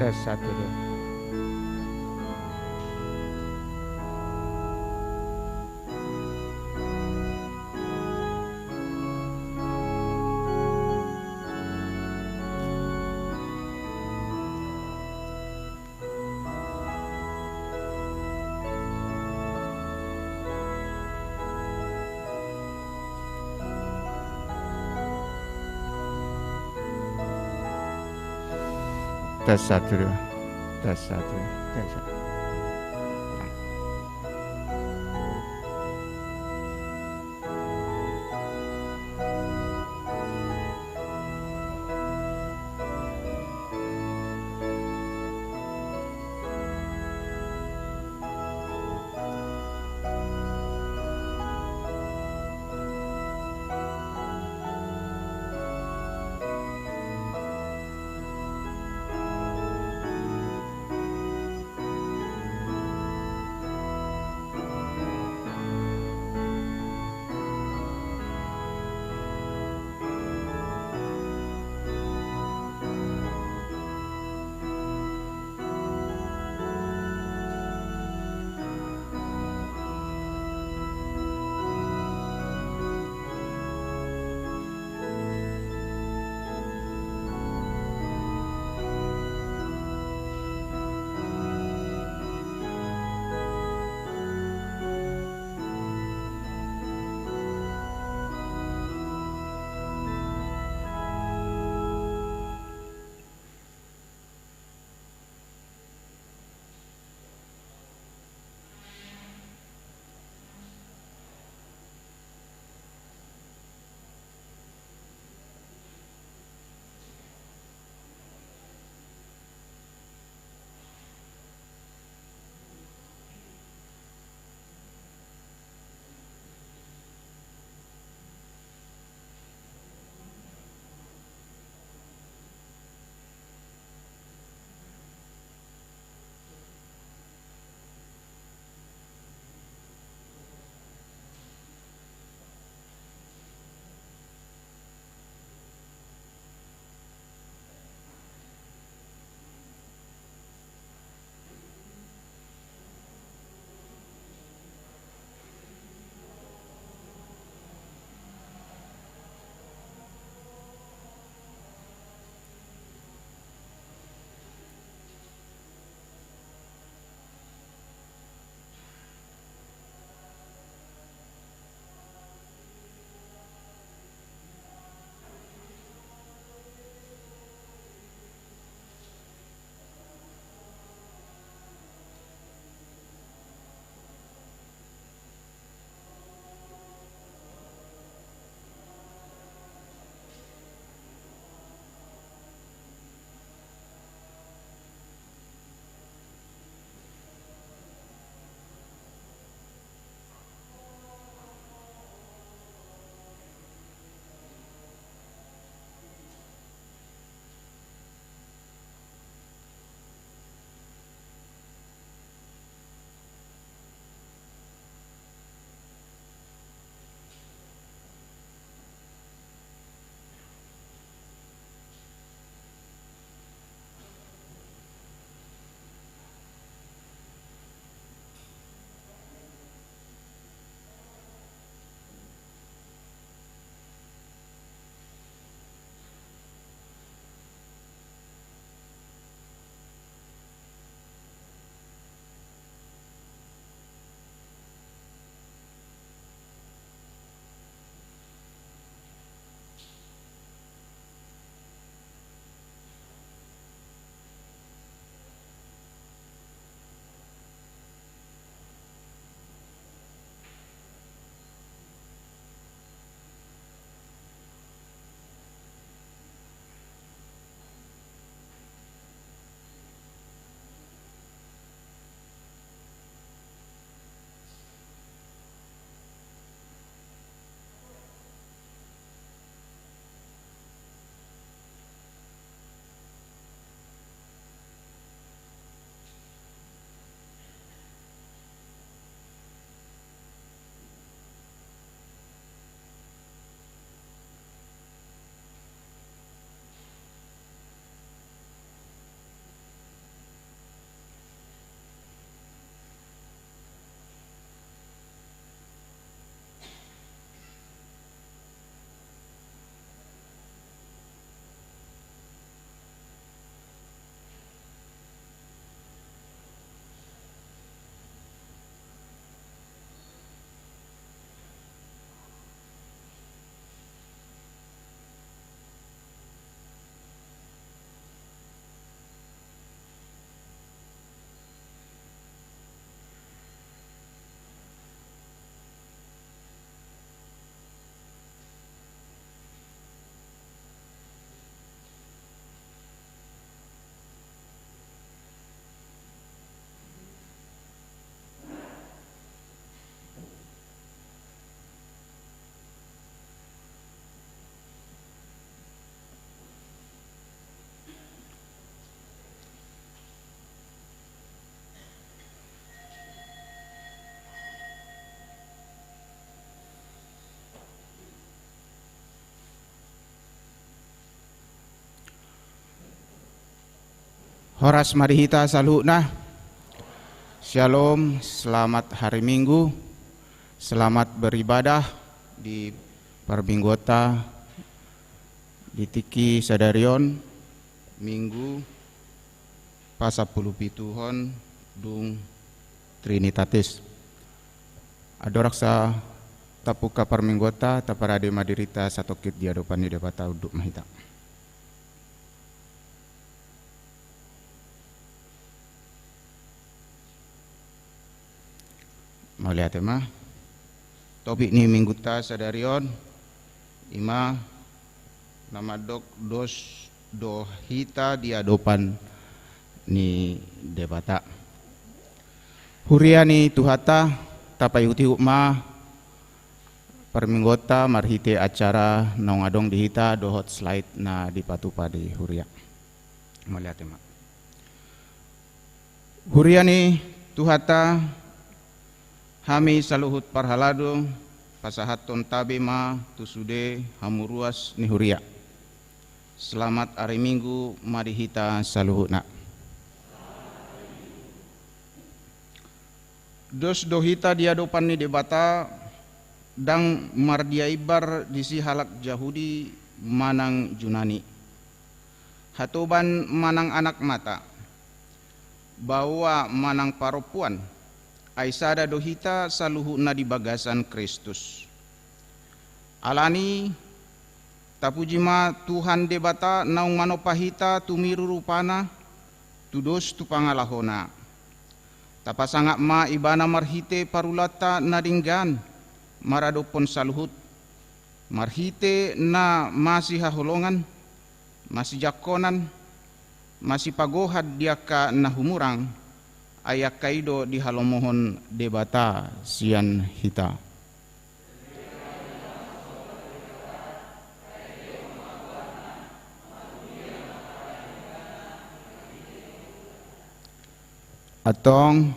Tes satu dua. Tes satu dua. Tes satu. Tes satu. Horas marihita saluhna. Shalom, selamat hari Minggu. Selamat beribadah di Parminggota di Tiki Sadarion Minggu pasapulupituhon dung Trinitatis. Adoraksa tapuka Parminggota taparade madirita satokit di adopan di debata uduk mahita. Mau lihat emah topik ni mingguta sadarion ima nama dok dos dohita di adopan ni debata huriani tuhata tapayuti ukma Parminggota marhite acara nong adong dihita dohot slide na dipatupa di huria. Mau lihat emah huriani tuhata Hami saluhut parhalado pasahaton tabema tusude hamuruas nihuria. Selamat hari Minggu marihita saluhutna. Dos dohita diadopan ni debata dang mardia ibar disi halak Yahudi manang Junani. Hatoban manang anak mata. Bahwa manang paropuan. Aisada dohita saluhu na di bagasan Kristus. Alani tapujima Tuhan debata naung manopahita tumiru rupana tudos tu pangalahona. Tapasangak ma ibana marhite parulata nadinggan maradopon saluhut. Marhite na masih haholongan, masih jakonan, masih pagohad diaka na humurang. Ayak kaido di halomohon debata sian hita. Atong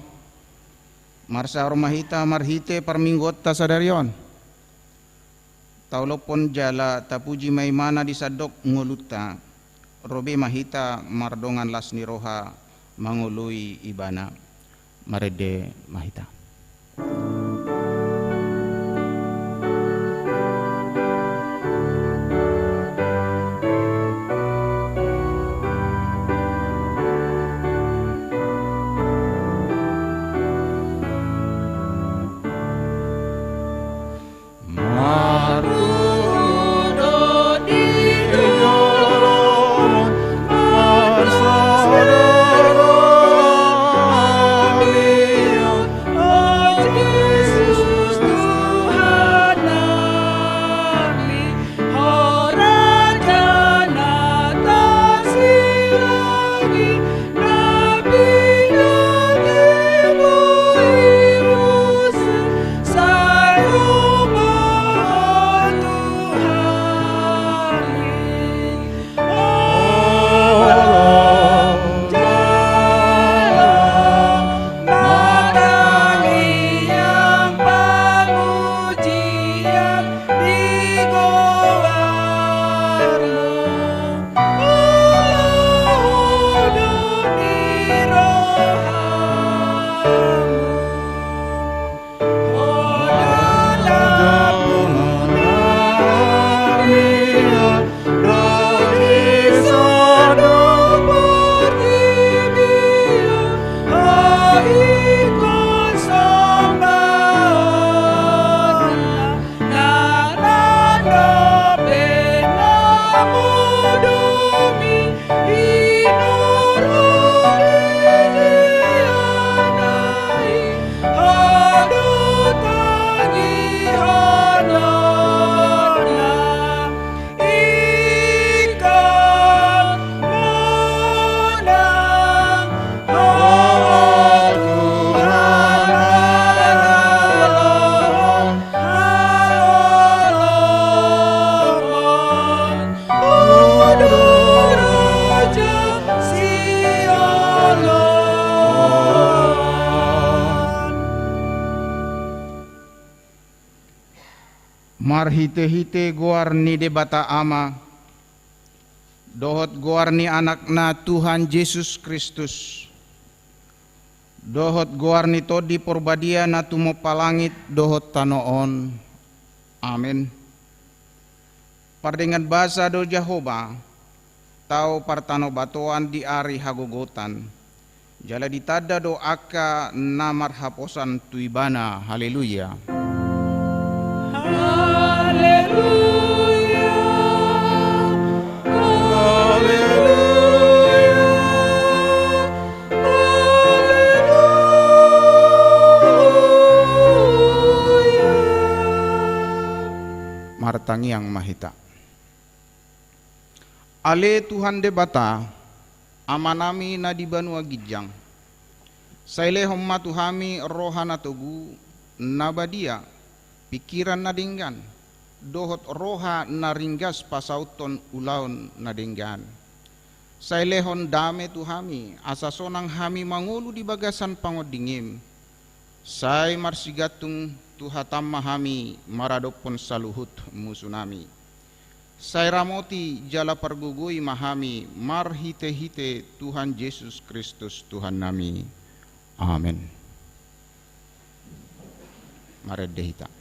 marsa rumahita marhite Parminggota sadarion. Taulopon jala tapuji maimana disadok nguluta. Robe mahita mardongan lasni roha mangului ibana marede mahita. Marhite-hite goar ni debata ama dohot goarni anakna Tuhan Yesus Kristus, dohot goarni todi porbadia na tumo palangit dohot tanoon. Amin. Pardengan basa do Jehovah, tau partano batoan di ari hagogotan, jala ditada do aka namar haposan tuibana. Haleluya. Haleluya. Martangi yang mahita. Ale Tuhan de bata, amanami na di banua gijang. Saile homma tuhami rohana togu nabadia, pikiran na dinggan, dohot roha na ringgas pasauton ulaon na dinggan. Sailehon dame tuhami, asasonang hami mangulu di bagasan pangodingim. Sai marsigatung tuhatam mahami maradopon saluhut musunami. Sai ramoti jala pergugui mahami marhite-hite Tuhan Yesus Kristus Tuhan nami. Amin. Maredehita.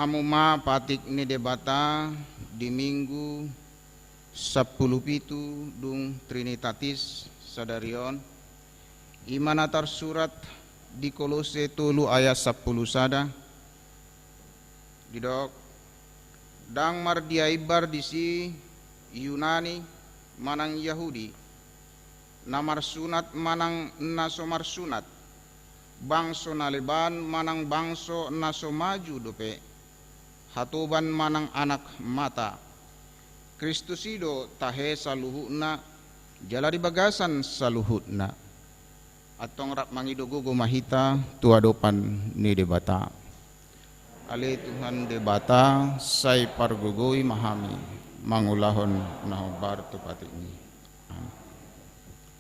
Hamuma patik ni debata di minggu 10 dung Trinitatis sadarion imanatar surat di Kolose 3 ayat 10 sada didok dang mardia ibar disi Yunani manang Yahudi namar sunat manang nasomar sunat bangso naleban manang bangso naso maju dope hatuban manang anak mata Kristusido tahe saluhutna jalari bagasan saluhutna atong rap mangidogo gumahita tuadopan ni debata ale Tuhan debata say pargugoi mahami mangulahon nahobar tupati ini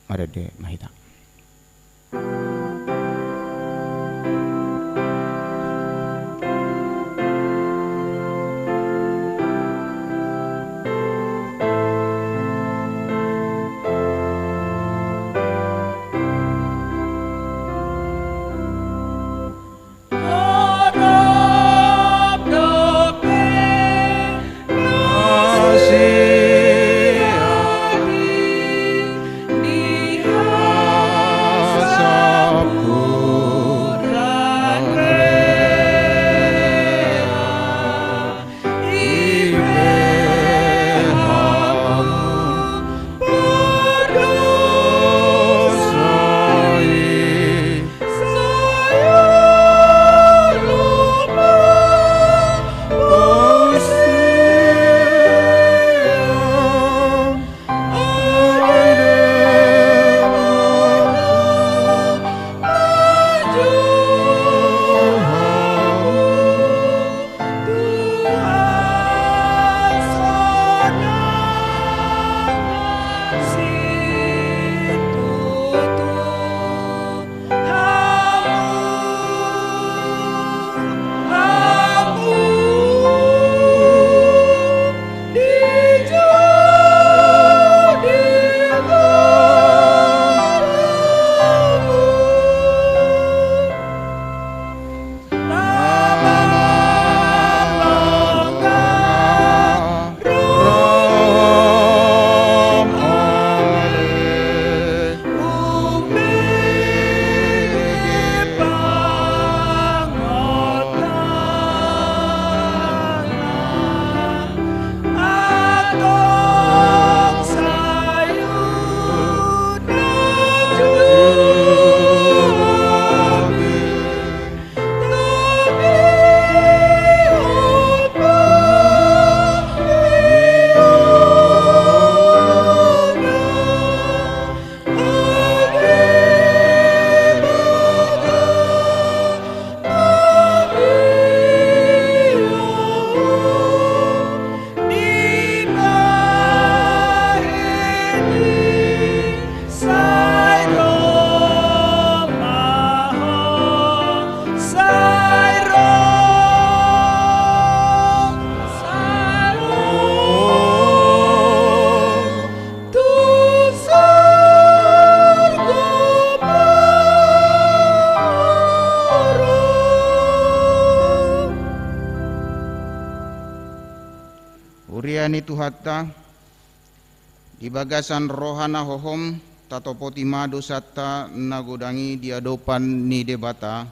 marede mahita. Di siani tuhatta di bagasan rohana hohom tatopoti mado satta nagodangi diadopan ni debata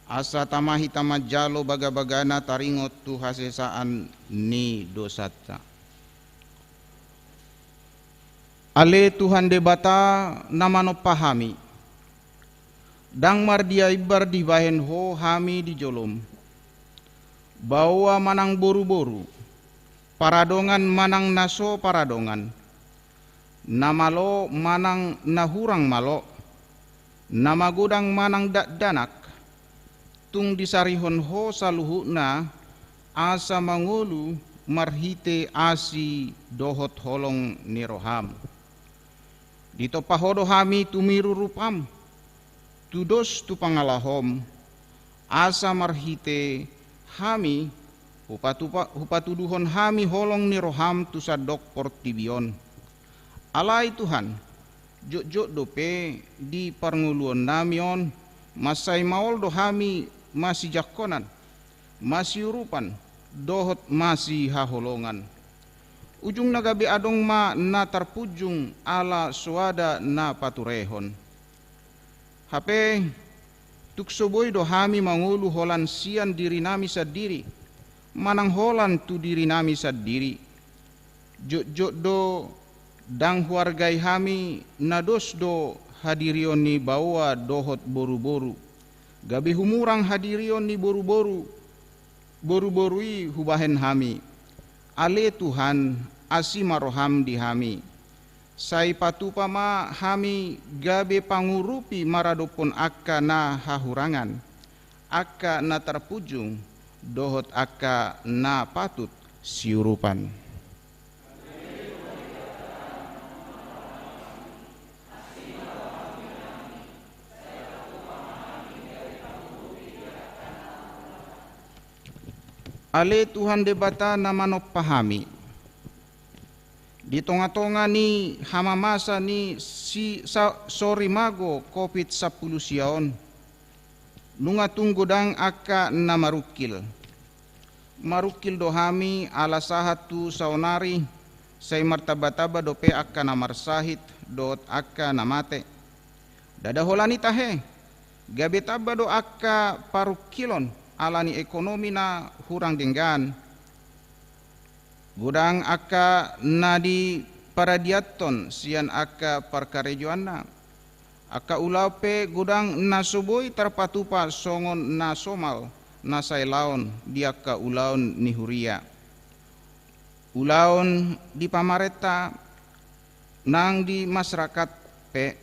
asa tamahi tamajalo baga-bagana taringot tu hasesaan ni dosatta. Ale Tuhan debata namano pahami dang mardia ibar di bahen ho hami di jolom bahwa manang boru-boru paradongan manang naso paradongan namalo manang nahurang malo nama godang manang danak tung disarihon ho saluhuna asa mangulu marhite asi dohot holong niroham dito pahodo hami tumiru rupam tudos tu pangalahom asa marhite hami hupatuduhon hami holong niroham tu sadok portibion alai Tuhan jok dope di parnguluan namion masai maol do hami masih jakonan masih urupan dohot masih haholongan ujung nagabi adong ma na tarpujung ala suada na paturehon hape tuksoboy do hami mangulu holan sian diri nami sadiri manang holan tu diri nami sadiri jok do dang huargai hami nados do hadirion ni bawa dohot boru-boru gabi humurang hadirion ni boru-borui hubahen hami ale Tuhan asimaroham di hami sai patupama hami gabe pangurupi maradopon akka na hahurangan akka na terpujung dohot akka na patut siurupan. Ale Tuhan debata namano pahami di tonga-tonga ni hamamasa ni sori mago COVID-10 siaon lunga tunggodang akka na marukil do hami ala sahatu saonari say martaba-taba dope akka na marsahit dot akka na mate dadaholani tahe gabe taba do akka parukilon alani ekonomi na hurang denggan gudang akka nadi paradiaton sian akka parkarejoanna akka ulape gudang nasoboy tarpatupa songon na somal na sailaon di akka ulaon ni huria ulaon di pamareta nang di masyarakat pe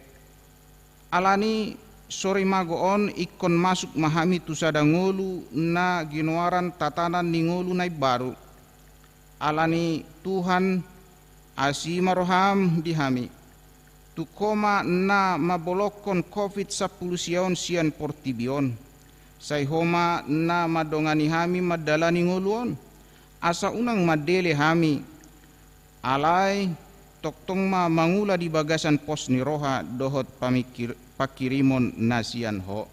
alani sore magoon ikon masuk mahami tu sadangolu na ginoaran tatanan ni ngolu nai baru alani Tuhan asimaroham dihami tu koma na mabolokon COVID-10 siaon sian portibion sai homa na madongani hami madalani ngoluon asa unang madele hami alai toktong ma mangula di bagasan pos ni roha dohot pakirimon nasian ho.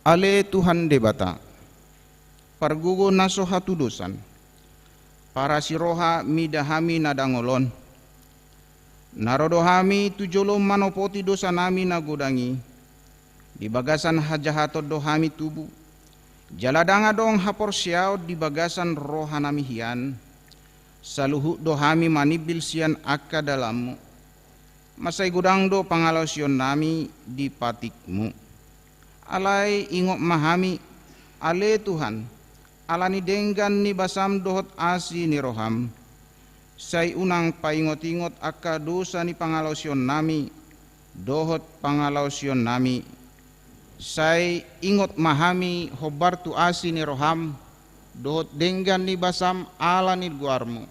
Ale Tuhan debata pargugo naso hatudosan para siroha midahami nadangolon narodohami tujolom manopoti dosa nami nagodangi di bagasan hajahato dohami tubuh jaladanga dong hapor siao di bagasan rohanami hian saluhu dohami manibil sian akka dalammu masai gudang do pangalausion nami di patikmu alai ingok mahami ale Tuhan alani denggan ni basam dohot asi ni roham sai unang paingot-ingot akka dosa ni pangalausion nami dohot pangalausion nami sai ingot mahami hobar tu asi ni roham dohot denggan ni basam ala ni guarmu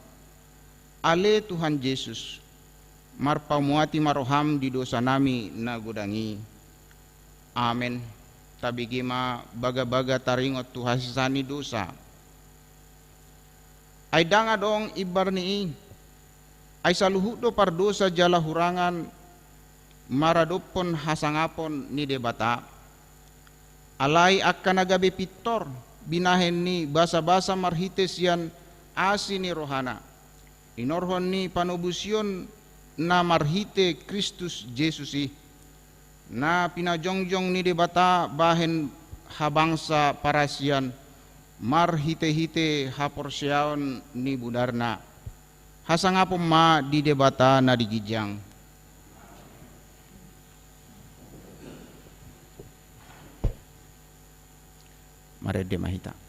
ale Tuhan Yesus marpamuati maroham di dosa nami nagodangi amen tabigima baga-baga taringot tu hasisani dosa ay danga dong ibar ni ai saluhu do pardosa jala hurangan maradopon hasangapon ni debata alai akan agabe pitor binahen ni basa-basa marhites yan asini rohana inorhon ni panobusion na marhite Kristus Jesusi na pinajongjong ni debata bahen habangsa parasian marhite-hite haporsyaon ni budarna hasangapon ma di debata na digijang marede mahita.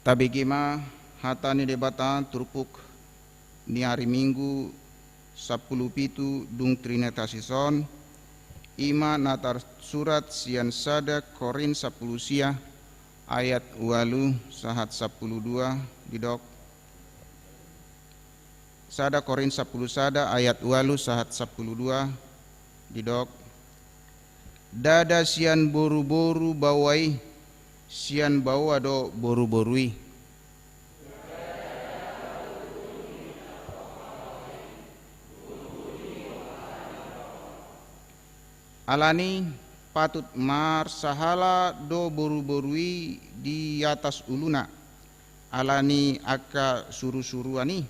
Tabigima hata ni debata turpuk ni hari Minggu 10 pitu dung Trinitasion ima natar surat sian sada Korin 10 sia ayat 8 sahat 12 didok sada Korin 10 sada ayat 8 sahat 12 didok dada sian boru-boru bawai sian bawa do boru-borui alani patut mar sahala do boru-borui di atas uluna alani aka suru-suruani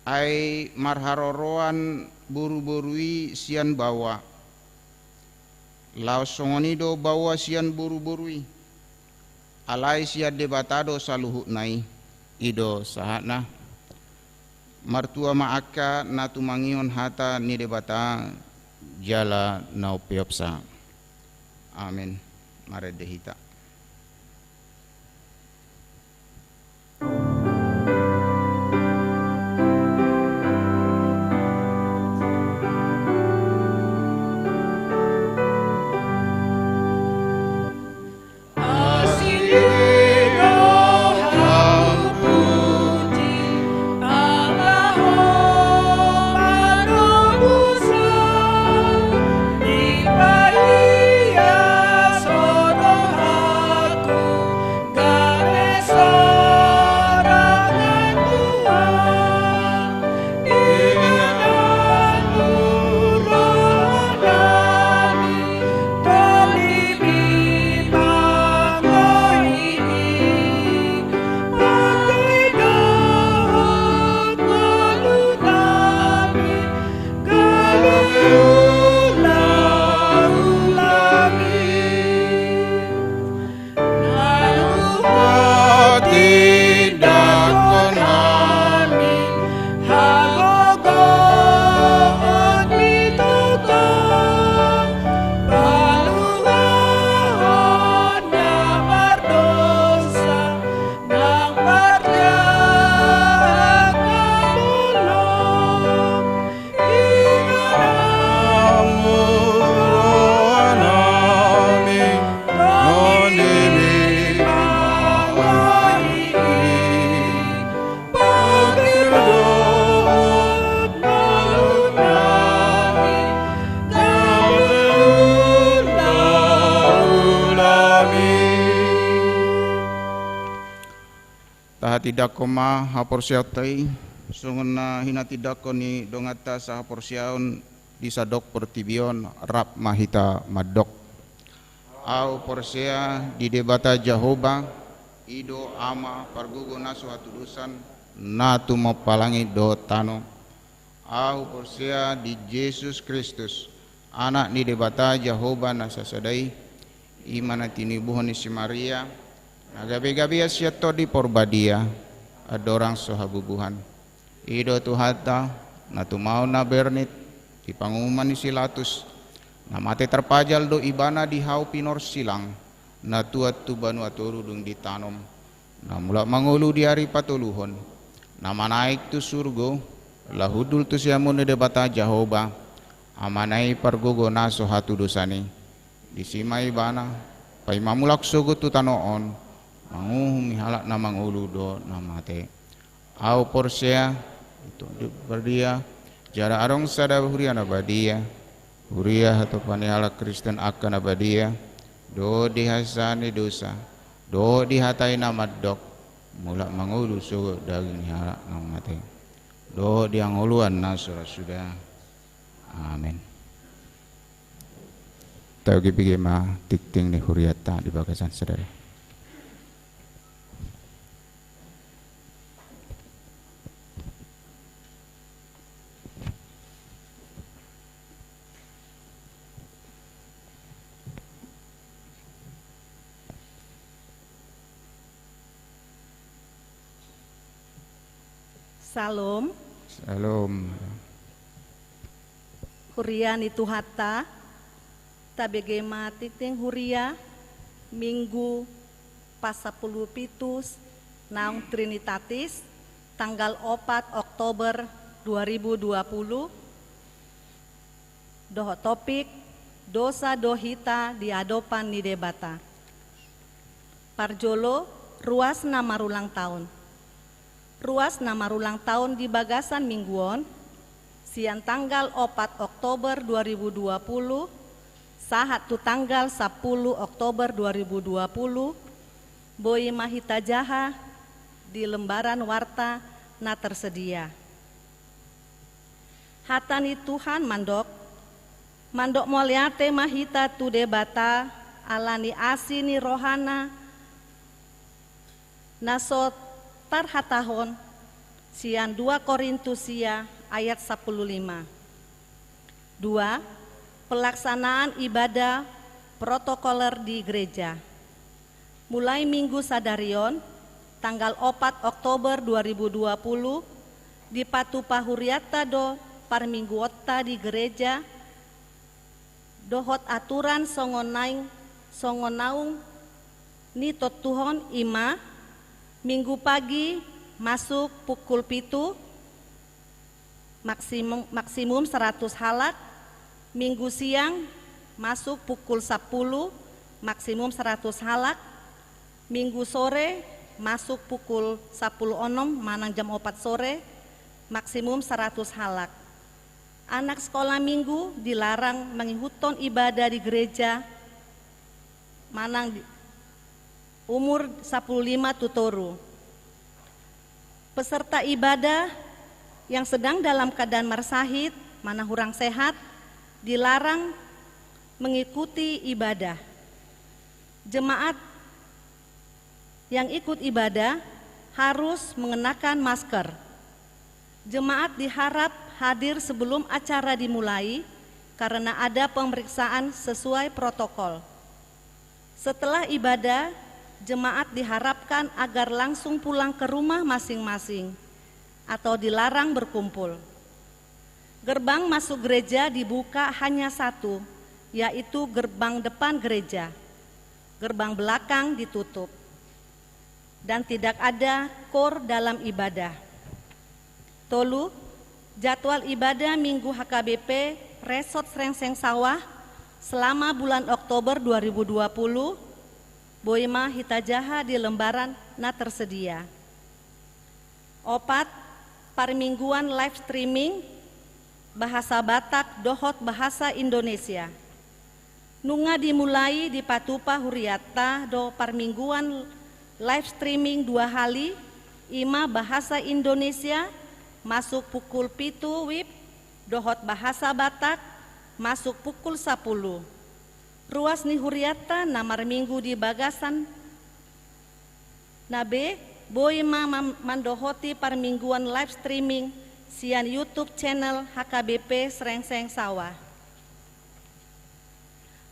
ai marharoroan boru-borui sian bawa laos songoni do bawa sian boru-borui alai sia debatado saluhu nai ido sahatna martua maaka natu mangion hata ni debata jala nau piopsa amin mare dehita. Tidak koma haporsiatai sunguna hina tidak koni dongata sa haporsiaun disadok pertibion rap mahita madok au porsea di debata Jehovah ido ama pargugo na suatu dusan na tu mapalangi do tano au porsea di Yesus Kristus anak ni debata Jehovah na sasadai imana tinibuhon ni si Maria nagabi-gabi asyato di porbadia adorang sohabubuhan ido tuhata na tumau na bernit di pangumuman ni Silatus na mate terpajal do ibana di hau pinor silang na tuat tu banu aturu dung ditanom na mula mangulu di hari patuluhon na manaik tu surgo lahudul tu siamun de bata Jehovah amanai pargogo na sohatu dosani disimai bana pai mamulak sugo tu tanoon manguhumi halak na mangulu do na mate au porsea itu berdia jara arong sada huria na badia huria atau panihala Kristen akan abadia do dihasani dosa do dihatai nama dok mulak mangulu sugo daging halak na mate do dianguluan nasura sudah amin. Tahu gimana tikting ni huriata di bagasan saudara. Salam. Salam. Huria ni tuhata tabegema titing huria minggu pasapuluh pitus naung Trinitatis tanggal 4 Oktober 2020 doho topik dosa dohita di adopan ni debata parjolo ruas nama rulang tahun di bagasan mingguon siang tanggal 4 Oktober 2020 sahat tu tanggal 10 Oktober 2020 boi mahita jaha di lembaran warta na tersedia hatani Tuhan mandok moliate mahita tu debata alani asini rohana nasot tarhatahon sian 2 Korintusia ayat 15. 2. Pelaksanaan ibadah protokoler di gereja. Mulai minggu sadarion tanggal 4 Oktober 2020 di Patupa Huriata do parmingguota di gereja dohot aturan songonaung ni totuhon ima minggu pagi masuk pukul 7 maksimum 100 halak, minggu siang masuk pukul 10 maksimum 100 halak, minggu sore masuk pukul 10.06 manang jam 4 sore maksimum 100 halak. Anak sekolah minggu dilarang mengikuton ibadah di gereja manang umur 15 tutoru. Peserta ibadah yang sedang dalam keadaan marsahid, mana hurang sehat, dilarang mengikuti ibadah. Jemaat yang ikut ibadah harus mengenakan masker. Jemaat diharap hadir sebelum acara dimulai karena ada pemeriksaan sesuai protokol. Setelah ibadah, jemaat diharapkan agar langsung pulang ke rumah masing-masing atau dilarang berkumpul. Gerbang masuk gereja dibuka hanya satu, yaitu gerbang depan gereja. Gerbang belakang ditutup. Dan tidak ada kor dalam ibadah. Tolu, jadwal ibadah Minggu HKBP Resort Srengseng Sawah selama bulan Oktober 2020, Boima Hitajaha di lembaran na tersedia. 4. Parmingguan live streaming bahasa Batak dohot bahasa Indonesia. Nunga dimulai di Patupa Huriata do parmingguan live streaming 2 hali, ima bahasa Indonesia masuk pukul 7 WIB, dohot bahasa Batak masuk pukul 10. Ruas ni huriata namar minggu di bagasan nabe boima mandohoti parmingguan live streaming sian YouTube channel HKBP Srengseng Sawah.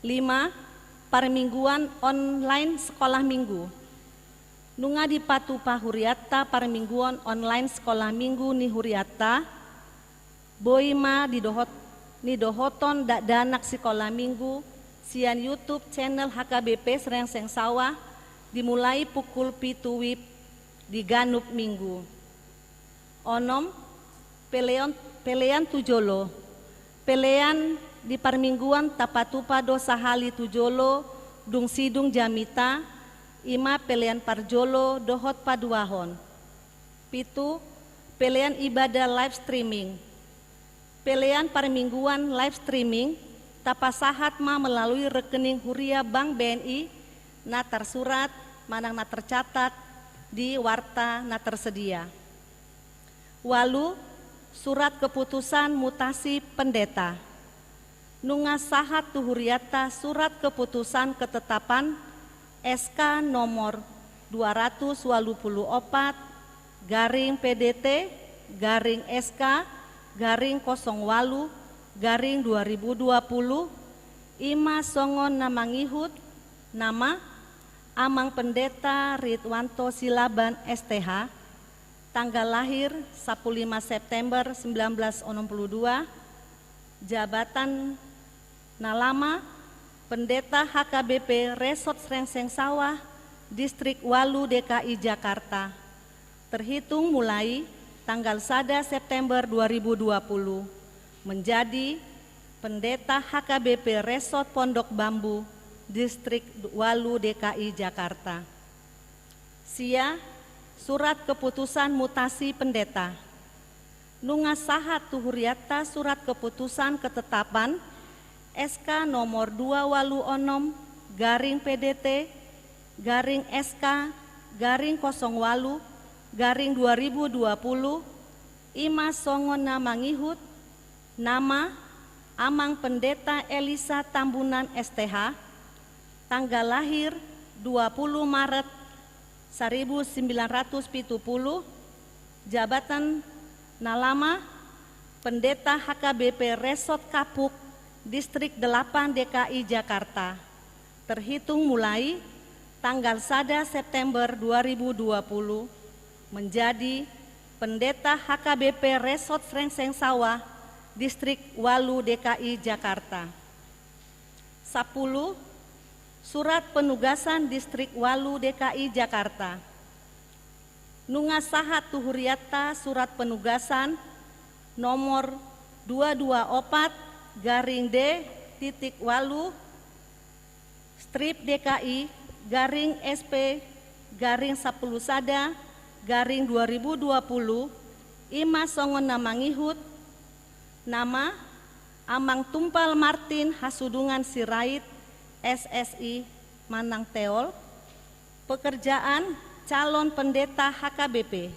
5. Parmingguan online sekolah minggu. Nunga di patupa huriata parmingguan online sekolah minggu ni huriata boima ni dohoton dak danak sekolah minggu sian YouTube channel HKBP Srengseng Sawah dimulai pukul 7 WIB di Ganup minggu. Onom pelean tujolo. Pelean di parmingguan tapatupa dosa hali tujolo dung sidung jamita ima pelean parjolo dohot paduahon. 7. Pelean ibadah live streaming. Pelean parmingguan live streaming tapasahat ma melalui rekening huria Bank BNI na tersurat manang na tercatat di warta na tersedia. Walu surat keputusan mutasi pendeta. Nunga sahat tuhuriata surat keputusan ketetapan SK nomor 284 garing PDT garing SK garing 08 garing 2020 ima songon namangihut nama Amang Pendeta Ridwanto Silaban STH, tanggal lahir 15 September 1962, jabatan nalama Pendeta HKBP Resort Srengseng Sawah, Distrik Walu DKI Jakarta, terhitung mulai tanggal 1 September 2020, menjadi Pendeta HKBP Resort Pondok Bambu, Distrik Walu DKI Jakarta. Sia surat keputusan mutasi pendeta. Nunga sahat tuhuriata surat keputusan ketetapan SK nomor 286 garing PDT garing SK garing 08 garing 2020 ima songon namangihut nama Amang Pendeta Elisa Tambunan STH, tanggal lahir 20 Maret 1970, jabatan nalama Pendeta HKBP Resort Kapuk, Distrik 8 DKI Jakarta, terhitung mulai tanggal 1 September 2020, menjadi Pendeta HKBP Resort Srengseng Sawah, Distrik Walu DKI Jakarta. 10. Surat penugasan Distrik Walu DKI Jakarta. Nunga sahat tuhuriata surat penugasan nomor 224 garing D titik Walu strip DKI garing SP garing 10 Sada garing 2020 ima songon namangihut nama Amang Tumpal Martin Hasudungan Sirait SSI Manang Teol, pekerjaan calon pendeta HKBP,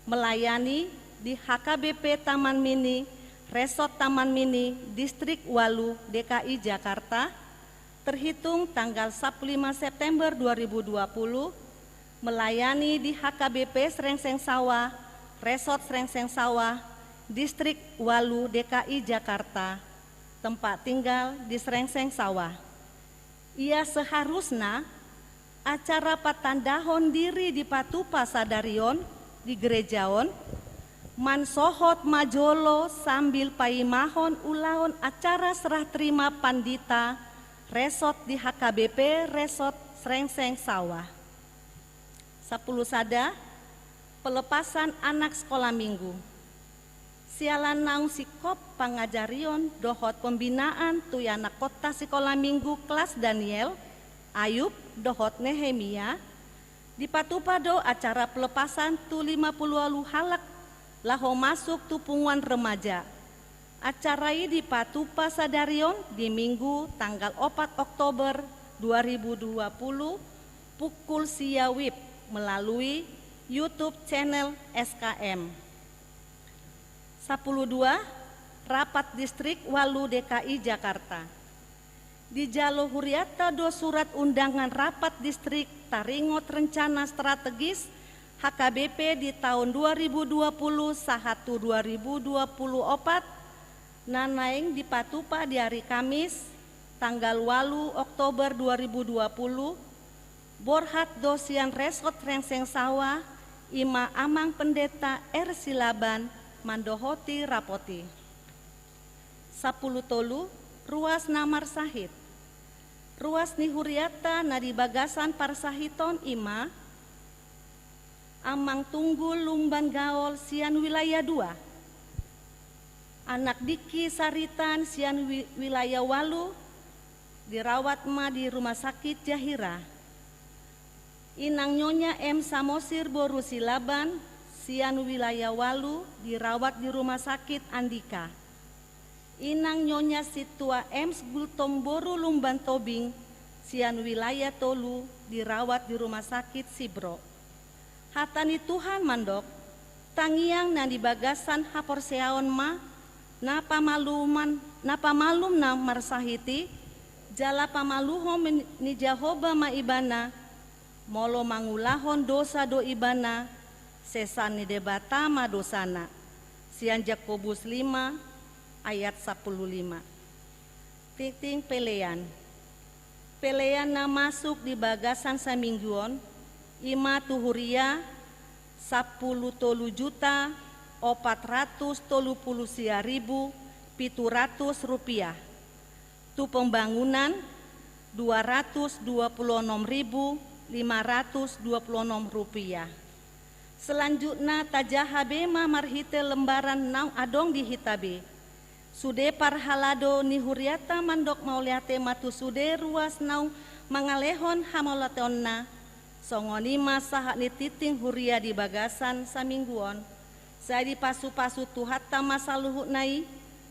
melayani di HKBP Taman Mini, Resort Taman Mini, Distrik Walu, DKI Jakarta, terhitung tanggal 15 September 2020, melayani di HKBP Srengseng Sawah, Resort Srengseng Sawah, Distrik Walu, DKI Jakarta, tempat tinggal di Srengseng Sawah. Ia seharusnya acara patandahon diri di patupa sadarion di gerejaon mansohot majolo sambil paimahon ulaon acara serah terima pandita resort di HKBP Resort Srengseng Sawah. 10 Sada pelepasan anak sekolah minggu. Sialan naung sikop pangajarion dohot pembinaan tuyana kota sekolah minggu kelas Daniel Ayub dohot Nehemia di patupado acara pelepasan tu 50 alu halak laho masuk tupungan remaja. Acara ini di patupa sadarion di minggu tanggal 4 Oktober 2020 pukul siawib melalui YouTube channel SKM. 12. Rapat Distrik Walu DKI Jakarta. Di Jalo Huriata do surat undangan rapat distrik Taringot rencana strategis HKBP di tahun 2020 sahatu 2024 nanaing dipatupa di hari Kamis tanggal 8 Oktober 2020 borhat dosian resort Rengseng Sawah Ima Amang Pendeta R. Silaban Mandohoti Rapoti 10 tolu ruas namar sahid ruas nihuriata nadi bagasan parsahiton ima Amang Tunggul Lumban Gaol sian wilayah 2 anak Diki Saritan sian wilayah 8 dirawat ma di rumah sakit Jahira inang nyonya M. Samosir Boru Silaban sian wilayah 8 dirawat di rumah sakit Andika inang nyonya Situa M. Gultom Boru Lumban Tobing sian wilayah Tolu dirawat di rumah sakit Sibro hatani Tuhan mandok tangiang na di bagasan haporseaon ma napa malum na marsahiti jala pamaluhom ni Jahoba ma ibana molo mangulahon dosa do ibana sesan ni debata ma dosana sian Jakobus 5 ayat 15 titing pelean na masuk di bagasan samingguon ima tuhuria 10 tolu juta 430.700 rupiah tu pembangunan 226.526 rupiah selanjutnya tajahabe ma marhite lembaran naung adong di hitabe sude parhalado nihuriata mandok mauliate matu sude ruas naung mangalehon hamolateonna songonima sahat ni titing huria di bagasan samingguon saya di pasu-pasu tuhatta masaluhu nai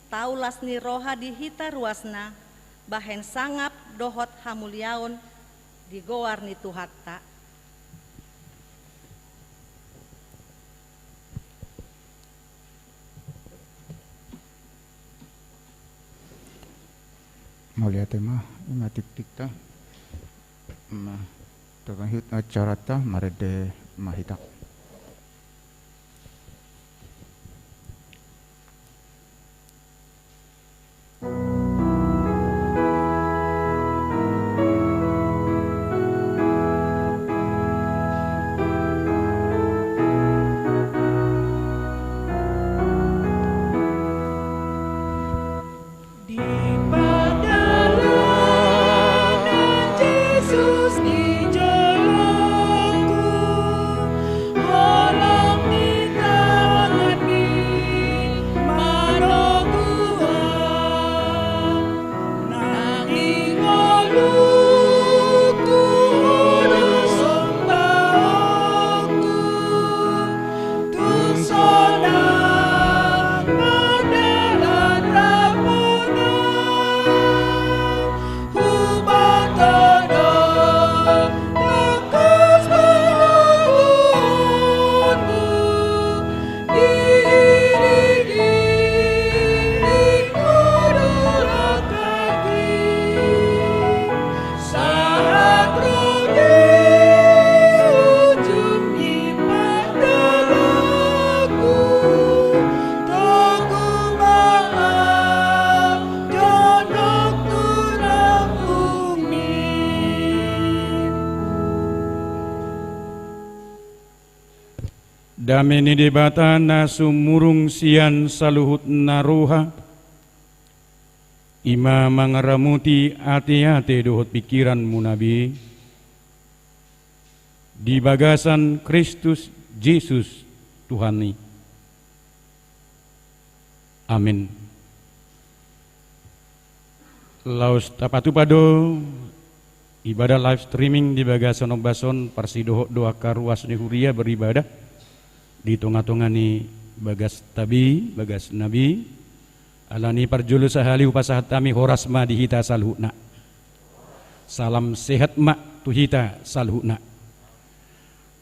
taulas ni roha di hita ruasna bahen sangap dohot hamuliaon di goar ni tuhatta Mulia tema ima tik-tik ta terkait acara ta marede mahitak Dameni debata nasumurung sian saluhut naruha ima mangaramuti ate-ate dohot pikiran munabi di bagasan Kristus Yesus Tuhani. Amin. Laus tapatu pado ibadah live streaming di bagasan obason parsidoho doa karuas ni huria beribadah di tengah-tengah ni bagas tabi, bagas nabi alani parjulu sahali upasahat tami horasma dihita salhuna salam sehat mak tuhita salhuna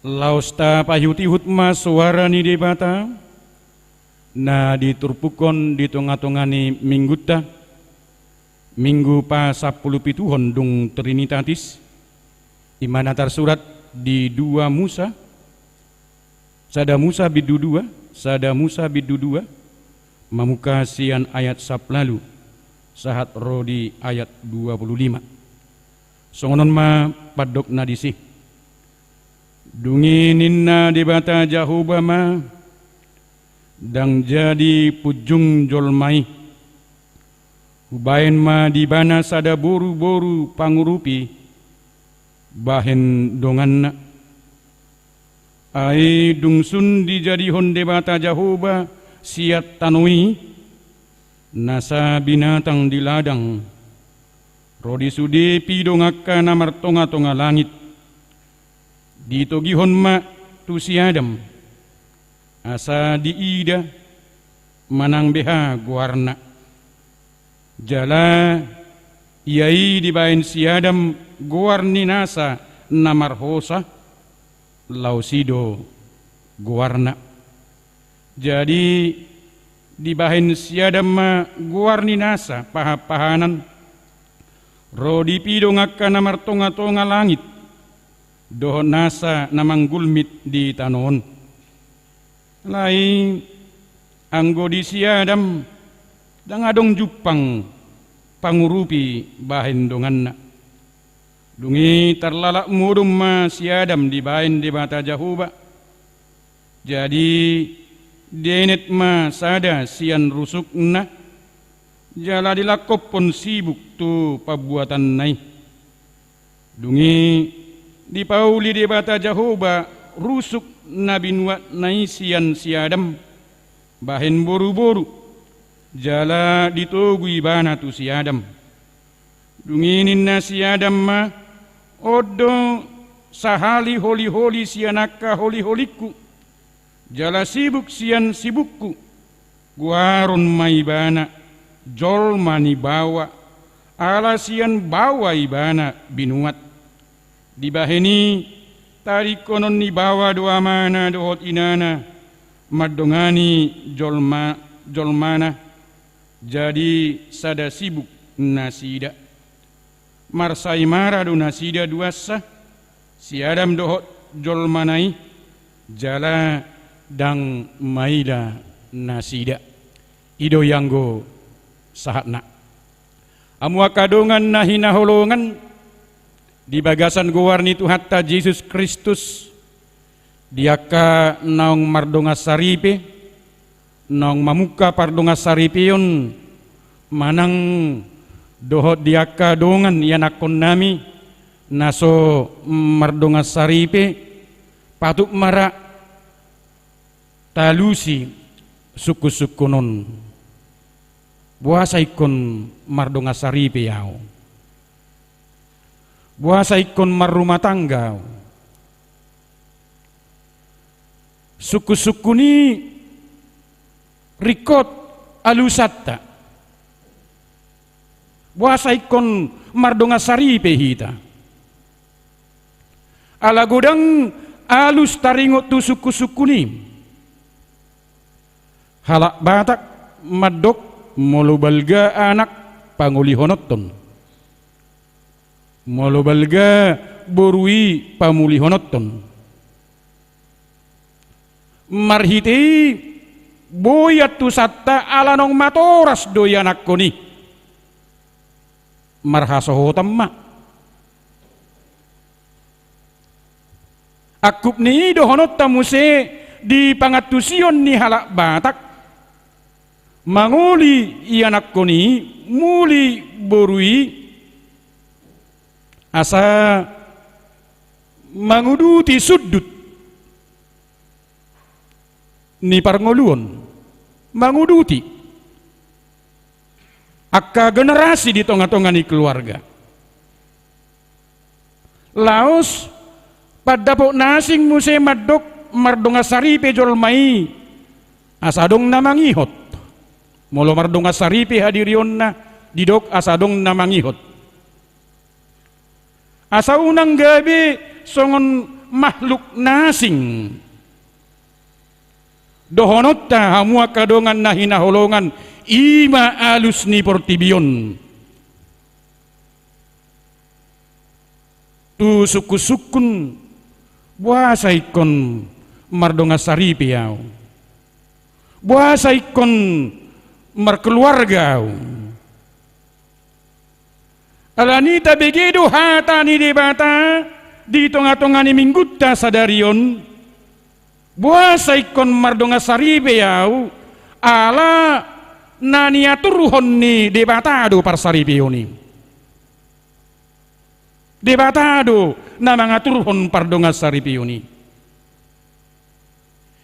lausta payuti hutma suara ni debata na diturpukon di tengah-tengah ni mingguta Minggu pa 10 pituhon dung Trinitatis imana tersurat di 2 Musa sada Musa bidu 2 mamuka sian ayat 10 sahat rodi ayat 25 songonon ma padok nadisi dungininna debata Jahoba ma dang jadi pujung jolmai ubain ma dibana sada boru-boru pangurupi bahen donganna ai dungsun dijadi honde bata Jahoba siat tanui nasa binatang di ladang rodi sude pidongakka namar tonga-tonga langit ditogihon ma tu si Adam asa diida manang beha guarna jala iai dibain si Adam guarni nasa namar hosa lausido guarna jadi dibahin si Adam ma guarni nasa pahapahanan rodi pidongakka namar tonga-tonga langit dohon nasa namang gulmit di tanon lain anggo di si Adam dangadong jupang pangurupi bahin donganna dungi terlalak mudum ma si Adam di bahin di bata Jahoba jadi denet ma sada sian rusukna jala dilakop pon sibuk tu pabuatan nai dungi di pauli di bata Jahoba rusuk nabi nuat nai sian si Adam bahin boru-boru jala ditogui bana tu si Adam dunginin na si Adam ma odo sahali holi-holi sianaka holi-holiku jala sibuk sian sibukku guaron mai bana jol mani bawa ala sian bawa ibana binuat dibaheni tari konon ni bawa doa mana dohot inana madongani jolmana jadi sada sibuk nasida marsai maradu nasida duasa si Adam dohot jolmanai jala dang maida nasida ido yanggo sahatna amua kadongan nahina holongan di bagasan guarni tu hatta Yesus Kristus diaka naong mardonga saripe nong mamuka pardonga saripion manang dohot diaka dongan yanakon nami naso mardonga saripe patuk mara talusi suku-sukunon buasa ikon mardonga saripe yao buasa ikon marrumah tangga suku-suku ni rikot alusatta buasa ikon mardonga saripe hita ala godang alus taringot tu suku-suku ni halak batak madok molubalga anak pangulihonotton molubalga borui pamulihonotton marhiti boyat tu satta alanong matoras doyanak koni marhasohotam ma akup ni dohonot tamuse di pangatusion ni halak batak manguli ianak koni muli borui asa manguduti sudut ni parngoluon manguduti akka generasi di tengah-tengah ni keluarga laos padapok nasing muse madok mardonga saripe jolmai asadong namangihot molo mardonga saripe hadirionna didok asadong namangihot asa unang gabi songon makhluk nasing dohonotta hamua kadongan nahina holongan ima alus ni portibion tu suku-sukun buasa ikon mardonga saripiau, buasa ikon markeluarga. Alanita begitu hatani debata di tengah-tengah ni minggutta sadarion buasa ikon mardonga saripiau ala naniaturuhon ni debatado par saripioni. Debatado na mga turhon pardonga saripioni.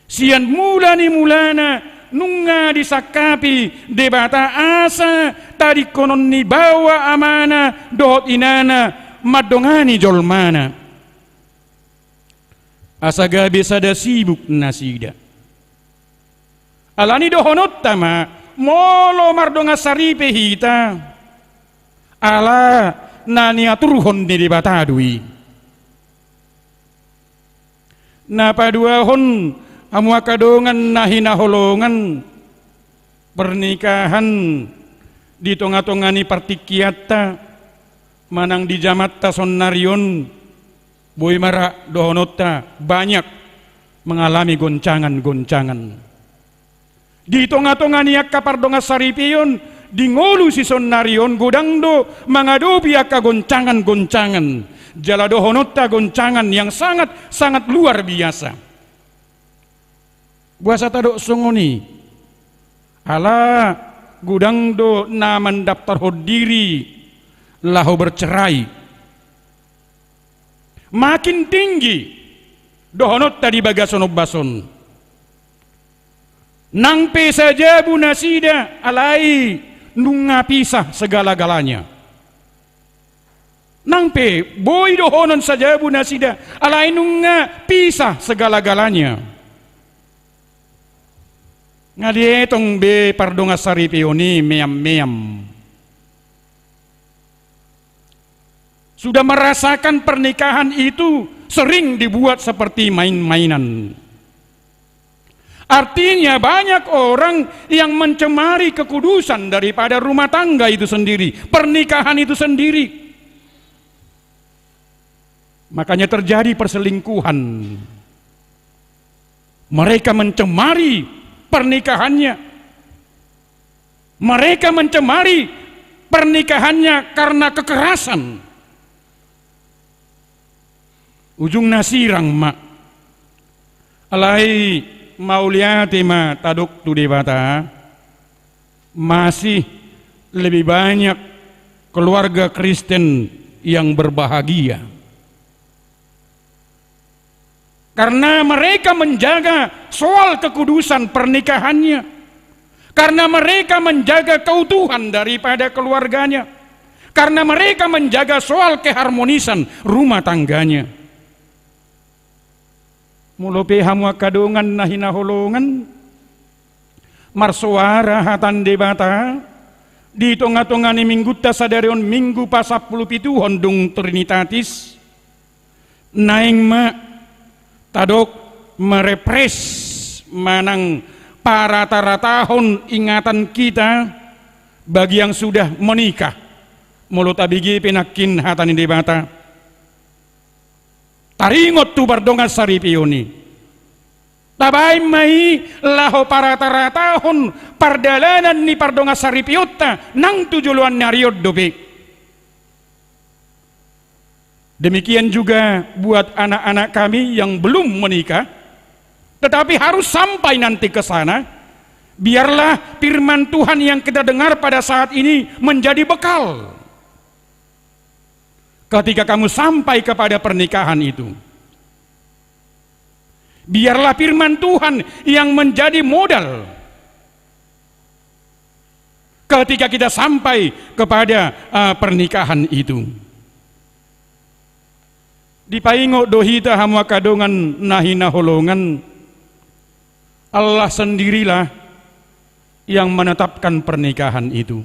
Siyan mula ni mulana nunga disakapi debata asa tadi konon ni bawa amana dohot inana madongani jolmana. Asa gabi sada sibuk nasida. Alani dohonot tama molo mardonga saripe hita. Ala nani aturhon ni debatadui. Napaduahon amua kadongan nahina holongan pernikahan di tonga-tongani partikiata manang di jamatta sonnarion boy mara dohonotta banyak mengalami goncangan-goncangan di tonga-tongani akka pardonga saripion di ngolu si sonnarion godangdo mengadopi akka goncangan-goncangan jala dohonotta goncangan yang sangat luar biasa. Buasa tadok songoni ala gudang do na mendaftar diri lahu bercerai makin tinggi dohonot tadi bagason bason nang pe saja bu nasida alai nunga pisah segala-galanya nang pe boy dohonon saja bu nasida alai nunga pisah segala-galanya. Ngadietong be pardonga saripioni meam-meam. Sudah merasakan pernikahan itu sering dibuat seperti main-mainan. Artinya banyak orang yang mencemari kekudusan daripada rumah tangga itu sendiri, pernikahan itu sendiri. Makanya terjadi perselingkuhan. Mereka mencemari pernikahannya. Mereka mencemari pernikahannya karena kekerasan. Ujung nasirang mak. Alai mauliati ma taduk tu debata. Masih lebih banyak keluarga Kristen yang berbahagia. Karena mereka menjaga soal kekudusan pernikahannya. Karena mereka menjaga keutuhan daripada keluarganya. Karena mereka menjaga soal keharmonisan rumah tangganya. Mulope hamwa kadongan nahina holongan. Marsuara hatan debata. Di tonga-tonga ni mingguta sadarion minggu pasapuluh pitu hondung Trinitatis. Naing ma tadok merepres manang para taratahon ingatan kita bagi yang sudah menikah mulut abigi pinakin hatani debata taringot tu bardonga saripioni tabay mai laho para taratahon pardalanan ni pardonga saripiota nang tujuluan nariod dobe. Demikian juga buat anak-anak kami yang belum menikah, tetapi harus sampai nanti ke sana. Biarlah firman Tuhan yang kita dengar pada saat ini menjadi bekal. Ketika kamu sampai kepada pernikahan itu, biarlah firman Tuhan yang menjadi modal. Ketika kita sampai kepada pernikahan itu. Dipaingo dohita hamwa kadongan nahina holongan. Allah sendirilah yang menetapkan pernikahan itu.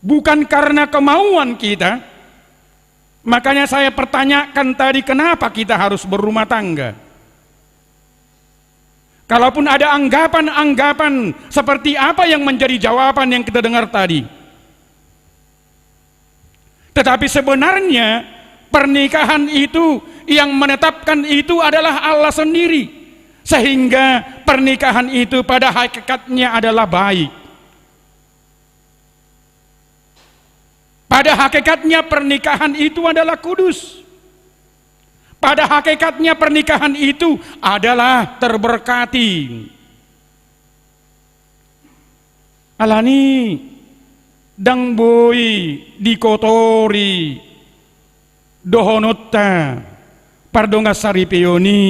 Bukan karena kemauan kita. Makanya saya pertanyakan tadi kenapa kita harus berumah tangga. Kalaupun ada anggapan-anggapan seperti apa yang menjadi jawaban yang kita dengar tadi. Tetapi sebenarnya pernikahan itu yang menetapkan itu adalah Allah sendiri, sehingga pernikahan itu pada hakikatnya adalah baik. Pada hakikatnya pernikahan itu adalah kudus. Pada hakikatnya pernikahan itu adalah terberkati. Alani dang boy dikotori dohonotta pardonga saripeoni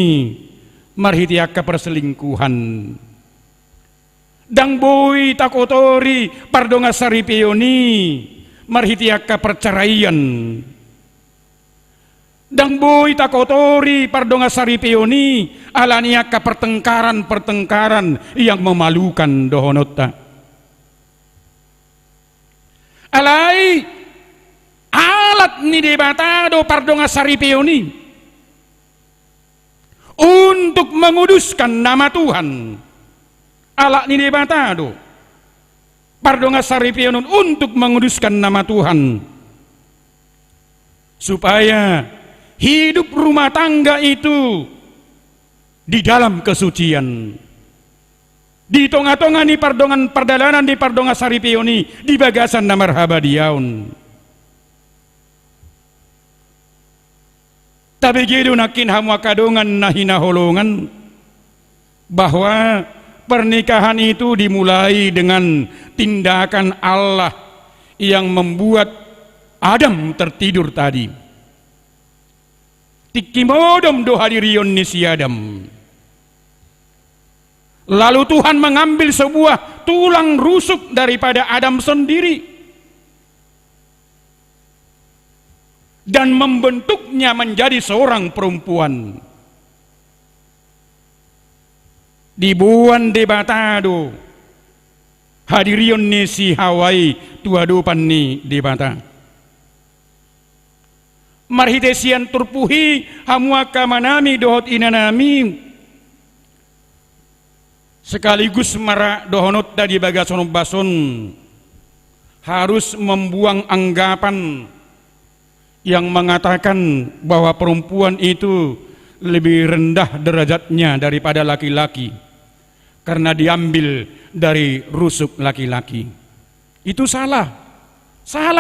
marhitiaka perselingkuhan. Dang boy takotori pardonga saripeoni marhitiaka perceraian. Dang boy takotori pardonga saripeoni alaniaka pertengkaran-pertengkaran yang memalukan dohonotta. Alai alat ni debatado pardonga saripeoni untuk menguduskan nama Tuhan. Alat ni debatado pardonga saripeoni untuk menguduskan nama Tuhan, supaya hidup rumah tangga itu di dalam kesucian. Di tonga-tonga ni pardongan perdalanan di pardonga saripeoni di bagasan namar habadiaun. Tapi gitu nakin hamwa kadongan nahina holongan bahwa pernikahan itu dimulai dengan tindakan Allah yang membuat Adam tertidur tadi. Tikimodom do hadirion ni si Adam. Lalu Tuhan mengambil sebuah tulang rusuk daripada Adam sendiri dan membentuknya menjadi seorang perempuan. Dibuan debatado hadirion ni si Hawai tuadupan ni debata. Marhitesian turpuhi hamuaka manami dohot inanami sekaligus marak dohonot dari bagason bason harus membuang anggapan yang mengatakan bahwa perempuan itu lebih rendah derajatnya daripada laki-laki karena diambil dari rusuk laki-laki. Itu salah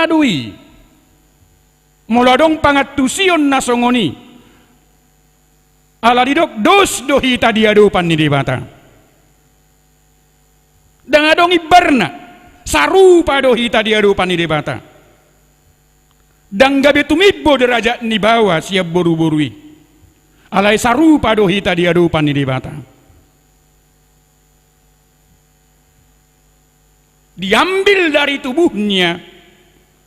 dui. Moladong pangatusion nasongoni ala didok dos dohi tadiadupan ni debata. Dangadong ibarna sarupa dohi tadiadupan ni debata. Dan gabe tumibbo derajat ni bawa siap boru-borui. Alai sarupa dohi tadiadupan ni debata. Diambil dari tubuhnya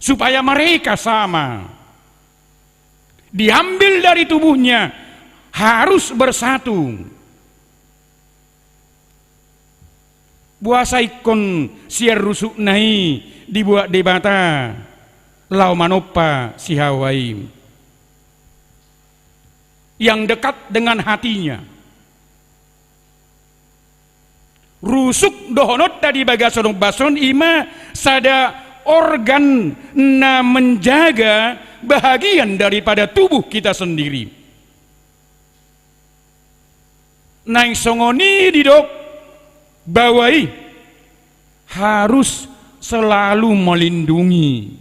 supaya mereka sama. Diambil dari tubuhnya harus bersatu. Buasa ikon siar rusuk nai dibuat debata lau manopa si Hawai yang dekat dengan hatinya. Rusuk dohonot tadi bagason bason ima sada organ na menjaga bahagian daripada tubuh kita sendiri. Nang songoni didok bawai harus selalu melindungi,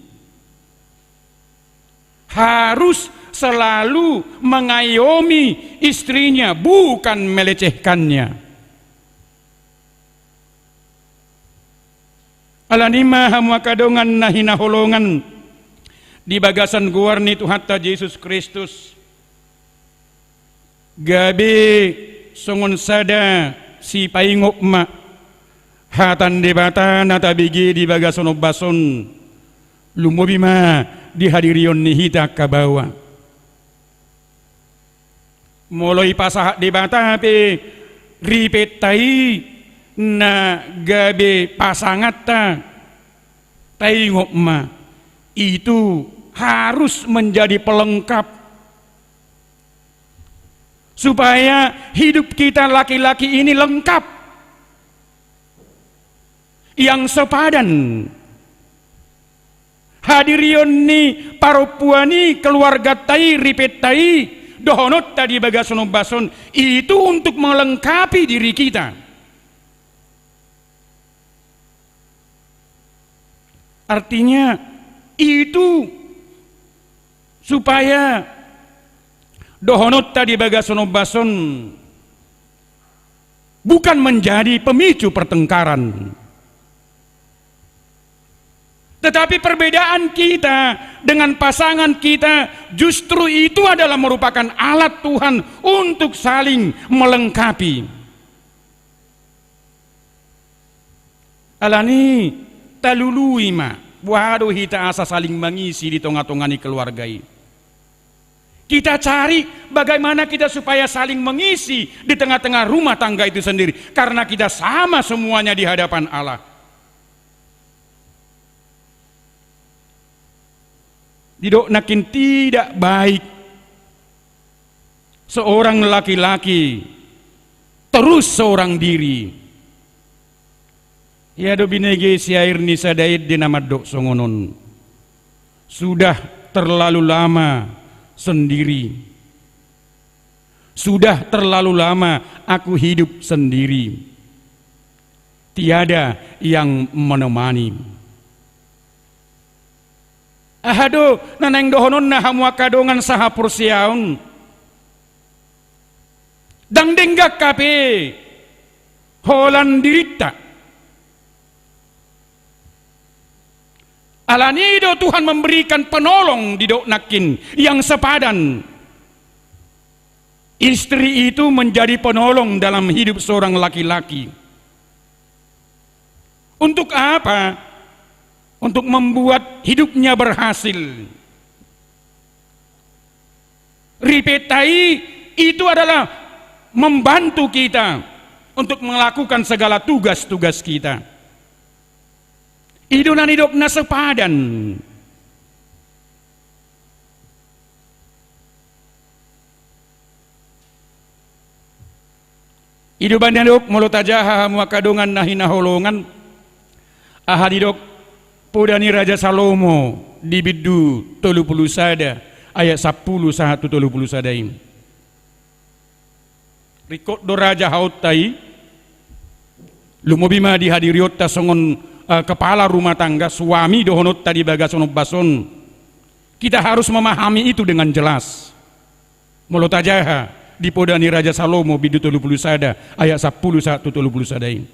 harus selalu mengayomi istrinya, bukan melecehkannya. Alanima hamwa kadongan nahina holongan di bagasan guarni Tuhan ta Yesus Kristus gabe songon sada si paingop ma hatan debata natabigi di bagason bason lumobima dihadirion ni hita kabawa moloi pasah debata pe ripetai na gabe pasangata paingop ma itu harus menjadi pelengkap supaya hidup kita laki-laki ini lengkap, yang sepadan. hadirion ni paropuani keluarga tai ripet tai dohonot tadi bagasono bason itu untuk melengkapi diri kita. Artinya itu supaya dohonot tadi bagasono bason bukan menjadi pemicu pertengkaran, tetapi perbedaan kita dengan pasangan kita justru itu adalah merupakan alat Tuhan untuk saling melengkapi. Alani talului ma wahado hita asa saling mengisi di tengah-tengah keluargai. Kita cari bagaimana kita supaya saling mengisi di tengah-tengah rumah tangga itu sendiri, karena kita sama semuanya di hadapan Allah. Didok nakin tidak baik seorang laki-laki terus seorang diri. Ya do binege siair ni sadaid di nama dok songonon. Sudah terlalu lama sendiri. Sudah terlalu lama aku hidup sendiri. Tiada yang menemani. Ahado naneng dohonon na hamwa kadongan saha pursiaun. Dang denggak kape holan dirita. Alanido Tuhan memberikan penolong di dok nakin yang sepadan. Istri itu menjadi penolong dalam hidup seorang laki-laki. Untuk apa? Untuk membuat hidupnya berhasil. Ripetai itu adalah membantu kita untuk melakukan segala tugas-tugas kita. Idunan hidup na sepadan. Iduban hidup mulut aja mua kadungan nahina holongan. Ahadidok podani Raja Salomo di bidu 30 sada ayat 10 1 30 sadain. Rikot do Raja Hautai lumobima dihadiriot songon kepala rumah tangga, suami dohonot tadi bagasono bason. Kita harus memahami itu dengan jelas. Mulut aja di podani Raja Salomo bidu 30 sada ayat 10 1 30 sadain.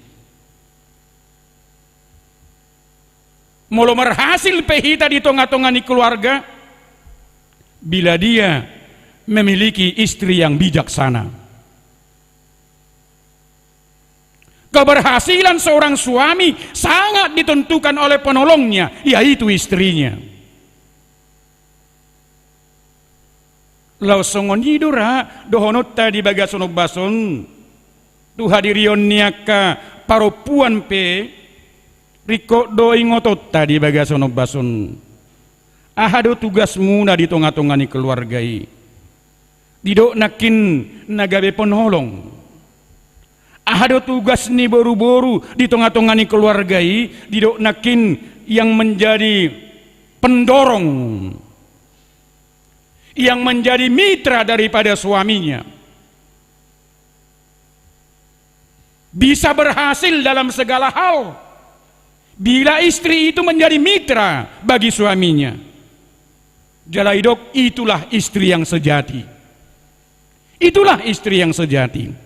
Molo berhasil pehita di tengah-tengah ni keluarga bila dia memiliki istri yang bijaksana. Keberhasilan seorang suami sangat ditentukan oleh penolongnya, yaitu istrinya. Lau songon hidura dohonot tadi bagasono bason tu hadirion niaka paropuan pe riko doi ngotot tadi bagasono bason. Ahado tugasmu na di tengah-tengah ni keluargai. Didok nakin nagabe penolong. Ahado tugas ni boru-boru di tengah-tengah ni keluargai, didok nakin yang menjadi pendorong, yang menjadi mitra daripada suaminya. Bisa berhasil dalam segala hal bila istri itu menjadi mitra bagi suaminya. Jalaidok, itulah istri yang sejati. Itulah istri yang sejati.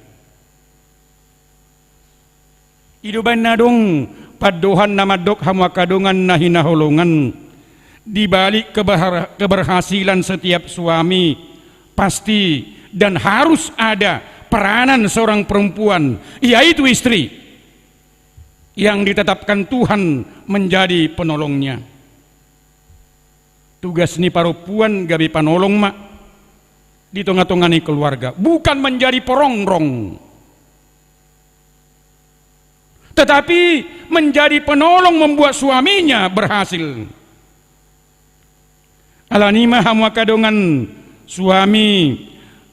Iduban nadong padohan nama dok hamwa kadongan nahina holongan. Di balik keberhasilan setiap suami pasti dan harus ada peranan seorang perempuan, yaitu istri yang ditetapkan Tuhan menjadi penolongnya. Tugas ni perempuan gabi panolong mak di tengah-tengah ni keluarga, bukan menjadi perongrong, tetapi menjadi penolong membuat suaminya berhasil. Alanima hamwa kadongan suami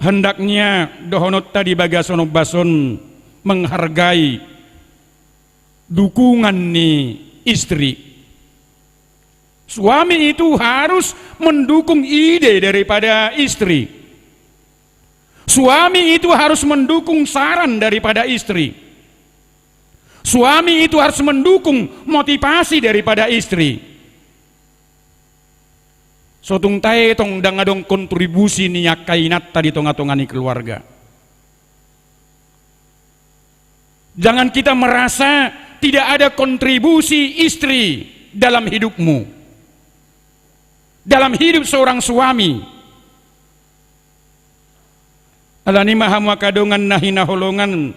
hendaknya dohonot tadi bagasono bason menghargai, dukungan ni istri. Suami itu harus mendukung ide daripada istri. Suami itu harus mendukung saran daripada istri. Suami itu harus mendukung motivasi daripada istri. Sotung tae tong dangadong kontribusi niyak kainat tadi tonga-tongani keluarga. Jangan kita merasa tidak ada kontribusi istri dalam hidupmu, dalam hidup seorang suami. Alani maha makadongan nahina holongan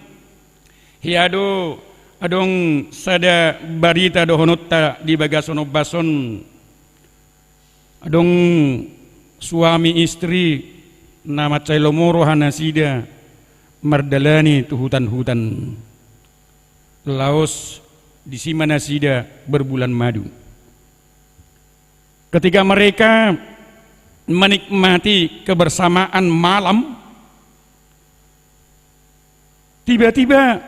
hiado adong sada barita dohonotta di bagasono bason adong suami istri nama cailomoro hanasida mardalani tu hutan-hutan Laos di Simanasida berbulan madu. Ketika mereka menikmati kebersamaan malam, tiba-tiba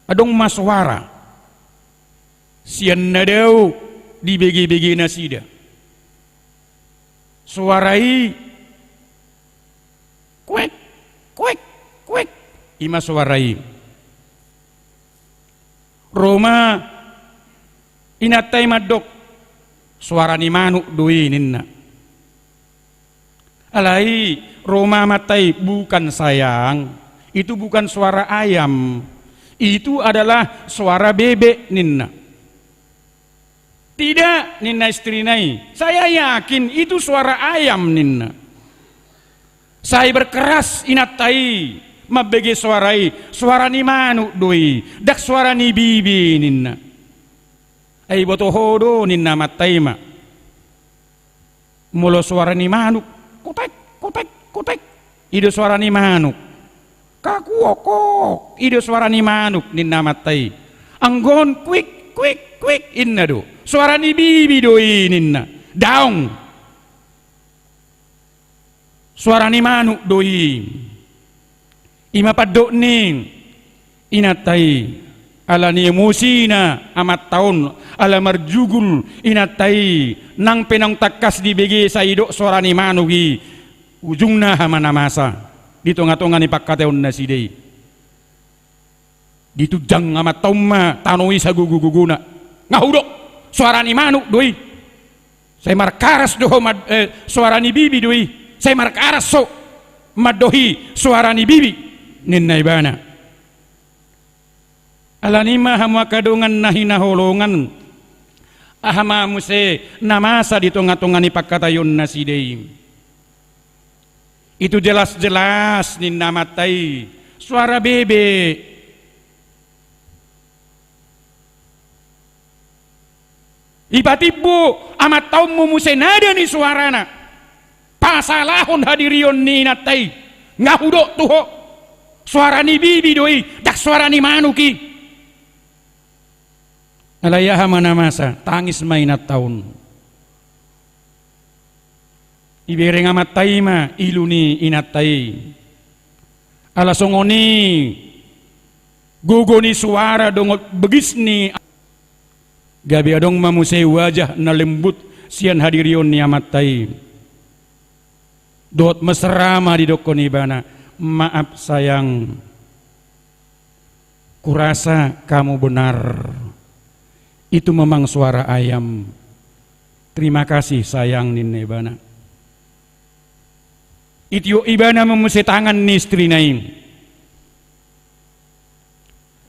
adong maswara sian nadau di begi-begi nasida. Suarai kuek kuek kuek ima suarai. Roma inatay madok suara ni manuk doi ninna. Alai Roma matai bukan sayang, itu bukan suara ayam, itu adalah suara bebek ninna. Tidak ninna istri nai, saya yakin itu suara ayam ninna. Saya berkeras inatai mabege suara ni manuk doi dak suara ni bibi ninna ai boto hodo ninna mataima mulo suara ni manuk kotek kotek kotek ide suara ni manuk kakuokok ide suara ni manuk ninna matai anggon quick quick quick inna do suara ni bibi doi ninna daung suara ni manuk doi ima padok ning inatai ala ni emosina amat taun ala marjugul inatai nang penang takas di bege saidok suara ni manugi ujungna hamana masa di tonga-tonga ni pakkateon nasidei ditujang amat taumma tanoi sagugu-guguna ngahudok suara ni manuk doi saya markaras doho suara ni bibi doi saya markaras so madohi suara ni bibi ninna ibana alanima hamwa kadongan nahina holongan ahama muse namasa di tonga-tonga ni pakkatayon nasidei itu jelas-jelas ninna matai suara bebe ipatibu amat taummu muse nada ni suarana pasalahon hadirion ni natai ngahudok tuho suara ni bibi doi dak suara ni manuki alayaha mana masa tangis mainat tahun ibereng amat taima iluni inatai ala songoni gugoni suara dongot begisni gabi adong mamusai wajah na lembut sian hadirion ni amat tai dot mesrama di dokoni bana maaf sayang, kurasa kamu benar, itu memang suara ayam. Terima kasih sayang ninne bana. Itu ibana memusi tangan ni istri naim.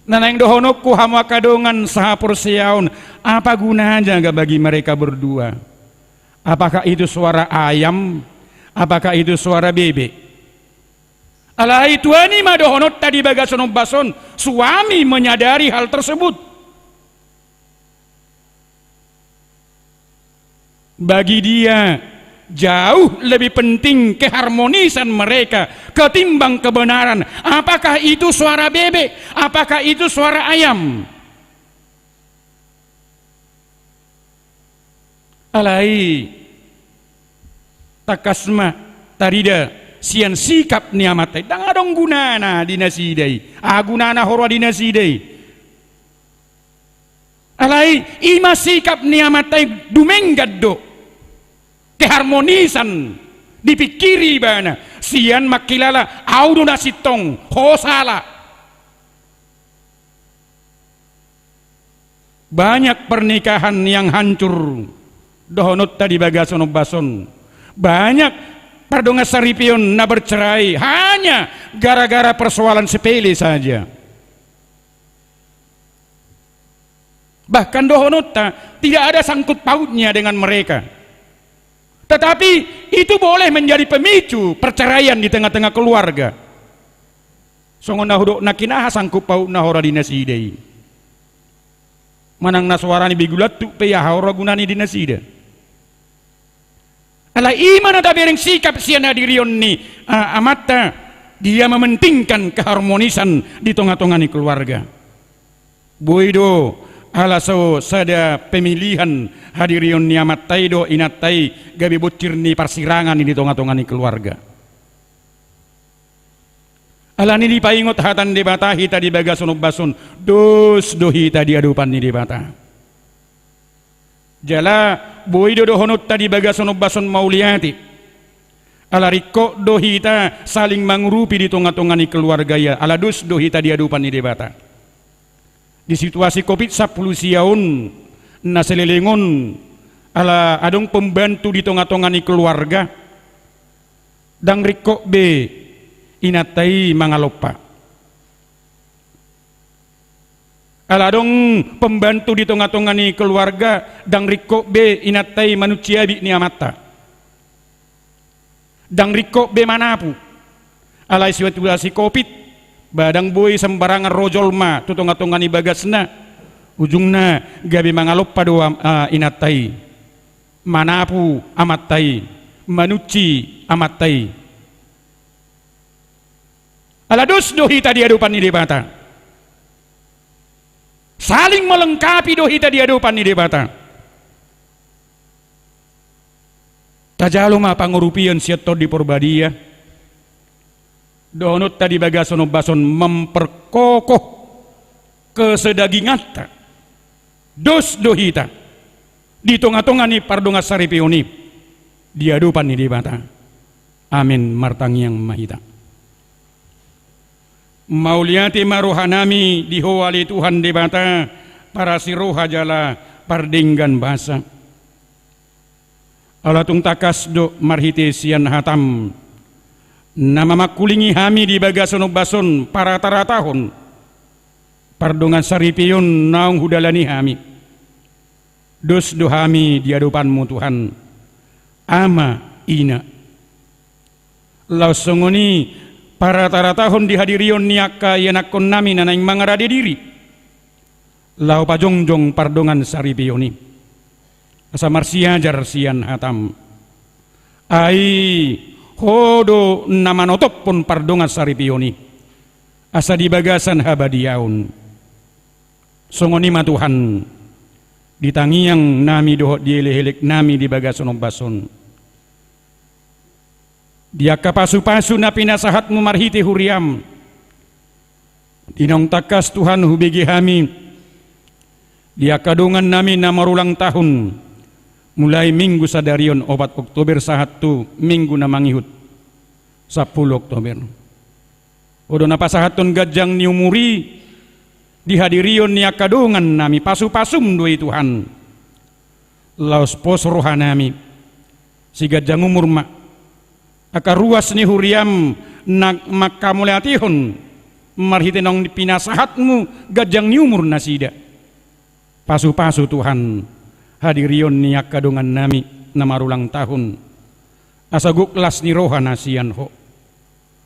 Nanang dohonokku hama kadongan sahapur siaun. Apa gunanya bagi mereka berdua? Apakah itu suara ayam? Apakah itu suara bebek? Alai tuani madohonot tadi bagasono bason, suami menyadari hal tersebut. Bagi dia jauh lebih penting keharmonisan mereka ketimbang kebenaran. Apakah itu suara bebek? Apakah itu suara ayam? Alai takasma tarida sian sikap niamatai dang adong gunana di nasidai gunana horwa di nasidai Alai ima sikap niamatai dumenggad do keharmonisan dipikiri bana sian makilala audo nasitong hosala. Banyak pernikahan yang hancur dohonot tadi bagason bason. Banyak pardonga saripion na bercerai hanya gara-gara persoalan sepele saja. Bahkan dohonota tidak ada sangkut pautnya dengan mereka. Tetapi itu boleh menjadi pemicu perceraian di tengah-tengah keluarga. Songon nahudok nakinaha sangkut paut nahora dinasidei. Manang naswarani bigulat tu pe yahora gunani dinasida. Ala iman ada bereng sikap siana dirion ni amata dia mementingkan keharmonisan di tengah-tengah ni keluarga. Boido ala so sada pemilihan hadirion ni amatai do inatai gabi bocir ni persirangan di tengah-tengah ni keluarga. Ala ni dipaingot hatan debata hita di bagason bason dos do hita di adupan ni debata. Jala boido dohonot tadi bagason bason mauliati. Ala riko dohita saling mengurupi di tengah-tengah ni keluarga ya. Ala dus dohita di adupan ni debata. Di situasi Covid 10 siaun na selelengon ala adong pembantu di tengah-tengah ni keluarga. Dang riko be inatai mangalopa. Aladong pembantu di tengah-tengah ni keluarga dang riko be inatai manusia bi ni amata. Dang riko be manapu. Alai situasi Covid badang boy sembarangan rojol ma tu tengah-tengah ni bagasna ujungna gabi mangalop padu inatai. Manapu amatai, manuci amatai. Aladus dohi tadi adupan ni debata. Saling melengkapi dohita di adupan ni debata. Tajalo ma pangurupian siato di porbadia. Donut tadi bagason bason memperkokoh kesedagingata. Dos dohita di tengah-tengah ni pardonga saripioni di adupan ni debata. Amin martang yang mahita. Mauliati maruhanami dihowali Tuhan debata para siroha jala pardinggan bahasa alatung takas do marhite sian hatam nama makulingi hami di bagason bason para taratahon pardongan saripion naung hudalani hami dos do hami di adupanmu Tuhan ama ina lausongoni para taratahon dihadirion niaka yanakon nami nanaing mangarade diri lau pajongjong pardongan saripioni asa marsiajar sian hatam ai hodo namanotop pun pardongan saripioni asa di bagasan habadiaun songoni ma Tuhan ditangiang nami dohot dielek nami di bagason bason. Dia kapasu-pasu na pinasahatmu marhiti huriam. Dinong takas Tuhan hubigi hami. Dia kadungan nami na marulang tahun. Mulai minggu sadarion 4 Oktober sahat tu minggu na mangihut 10 Oktober. Odo na pasahaton gajang ni umuri dihadirion niya kadungan nami pasu-pasum doi Tuhan. Laos pos rohanami si gajang umur mak aka ruas ni huriam nak makamulatihon marhitenong pinasahatmu gajang ni umur nasida pasu-pasu Tuhan hadirion niya kadungan nami na marulang tahun asaguk las ni roha nasian ho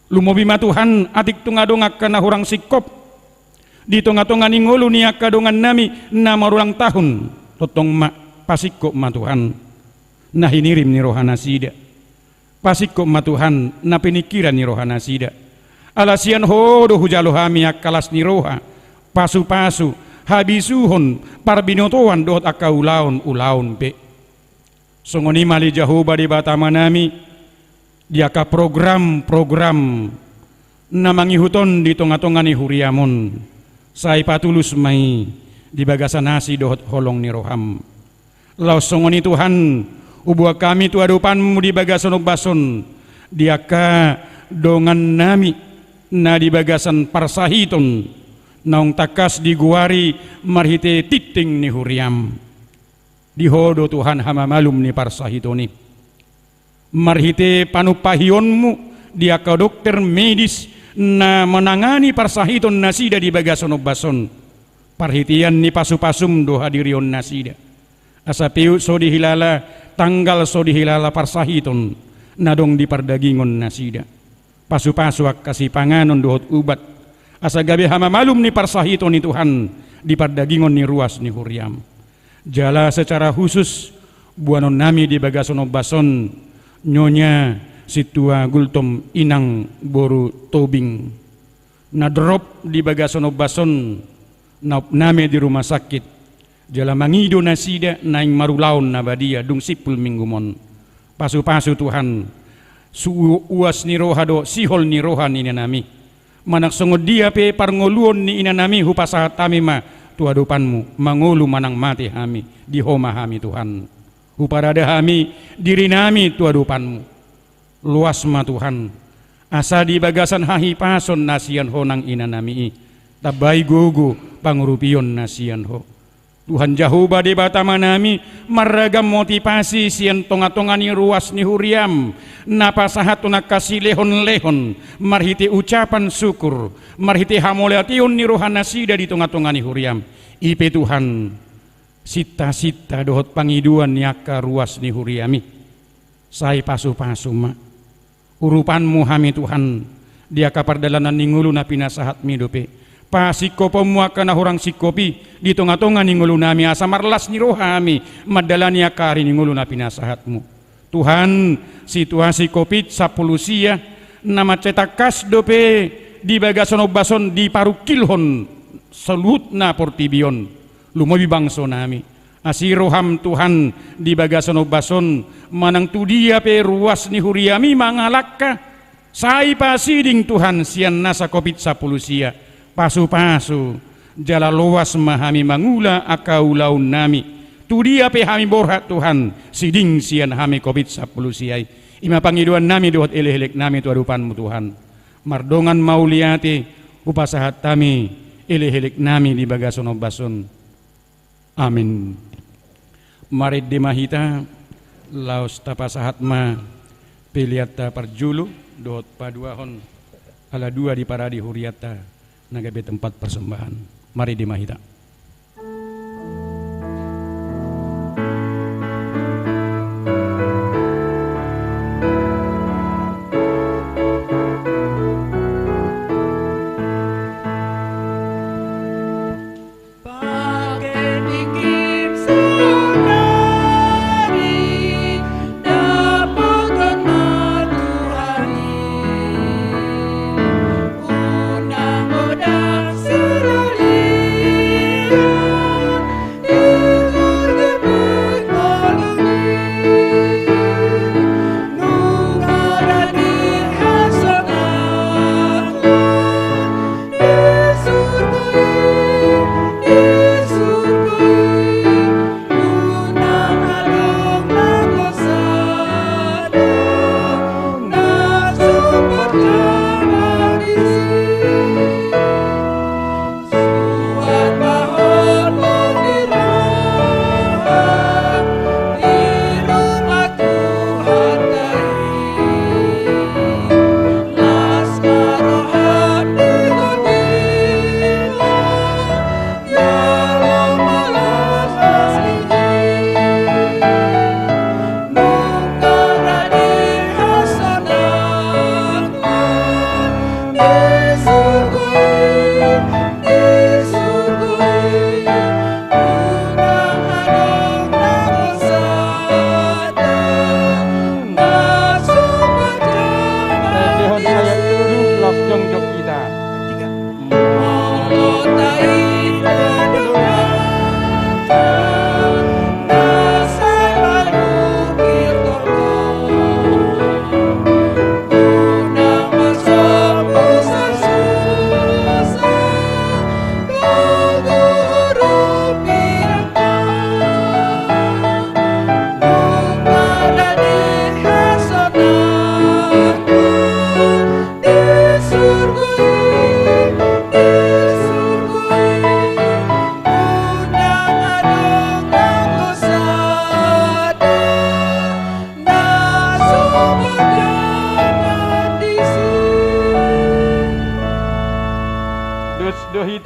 lumobi ma Tuhan atik tungadongak kana hurang sikop di tonga-tonga ni ngulu niya kadungan nami na marulang tahun totong ma pasikop ma Tuhan nah hinirim ni roha nasida pasikop ma Tuhan na pinikiran ni roha nasida alasian ho do hujalo hami akalas ni roha pasu-pasu habisuhon parbinotoan dohot akaulaon ulaon pe songoni mali jahoba di batama nami dia ka program na mangihuton di tonga-tonga ni huriamon sai patulus mai di bagasan nasi dohot holong ni roham. Lau songoni Tuhan, ubua kami tu adupanmu di bagasan bason, diaka dongan nami na di bagasan parsahiton, naung takas di guari marhite titing ni huriam. Dihodo Tuhan hama malum ni parsahitoni. Marhite panupahionmu diaka dokter medis na menangani parsahiton nasida di bagasan bason. Parhitian ni pasu-pasum do hadirion nasida. Asa piu so dihilala tanggal so dihilala parsahiton nadong di pardagingon nasida. Pasu-pasu ak kasih panganon dohot ubat. Asa gabe hama malum ni parsahiton ni Tuhan di pardagingon ni ruas ni huriam. Jala secara khusus buanon nami di bagasono bason nyonya situa gultom inang boru tobing. Na drop di bagasono bason nami di rumah sakit. Jala mangido nasida naing marulaon na badia dung sipul minggumon. Pasu-pasu Tuhan uas ni rohado sihol ni rohan ina nami. Manak songod dia pe parngoluon ni ina nami hupasahat tami ma tuadupanmu mangulu manang mati hami di homa hami Tuhan. Huparada hami diri nami tuadupanmu. Luas ma Tuhan. Asa di bagasan hahi pason nasian honang ina nami. Tabai gugu pangurupion nasian ho. Tuhan Jahoba di batama nami maragam motivasi sian tonga-tongani ruas ni huriam napasahat tunak kasih lehon-lehon marhiti ucapan syukur marhiti hamolation ni rohan nasida di tonga-tongani huriam ipe Tuhan sita-sita dohot pangiduan niaka ruas ni huriami sai pasu-pasu ma urupanmu hami Tuhan dia kapardalanan ningulu na pinasahat midope pasikopo muaka na hurang sikopi di tonga-tonga ni ngulu nami asa marlas ni rohami madalani akari ni ngulu na pinasahatmu Tuhan situasi COVID 10 sia nama cetak kas dope di bagasono bason di parukilhon selut na portibion lumobi bangso nami asiroham Tuhan di bagasono bason manang tu dia pe ruas ni huriami mangalakka sai pasiding Tuhan sian nasa COVID 10 sia pasu-pasu jala luas mahami mangula akau laun nami tu dia pe hami borhat Tuhan siding sian hami COVID 10 siai ima pangiduan nami dohot eleh-elek nami tu adupanmu Tuhan mardongan mauliati upasahat tami eleh-elek nami di bagasono bason amin. Marit dimahita laos tapasahat ma piliata parjulu dohot paduahon ala dua di paradi huriata nagabe tempat persembahan. Mari dimahita. Unang odak silali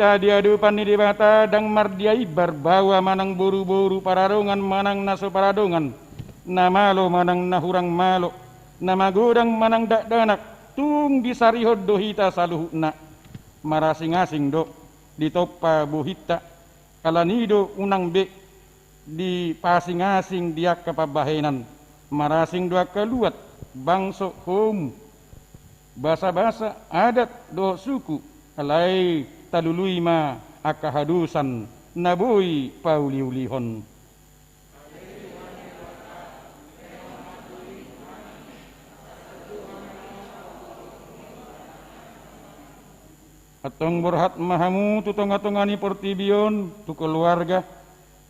hita diadupan ni dibata dang mardiai barbawa manang buru-buru pararongan manang naso paradongan namalo manang nahurang malo namagodang manang dakdanak tung disarihod do hita saluhna marasing-asing do ditoppa buhita kalanido unang be di pasing-asing dia kepabahenan marasing dua keluat bangso home basa-basa adat do suku alai talului ma akahadusan nabui pauliulihon atong berhat mahamu tu tonga-tongani portibion tu keluarga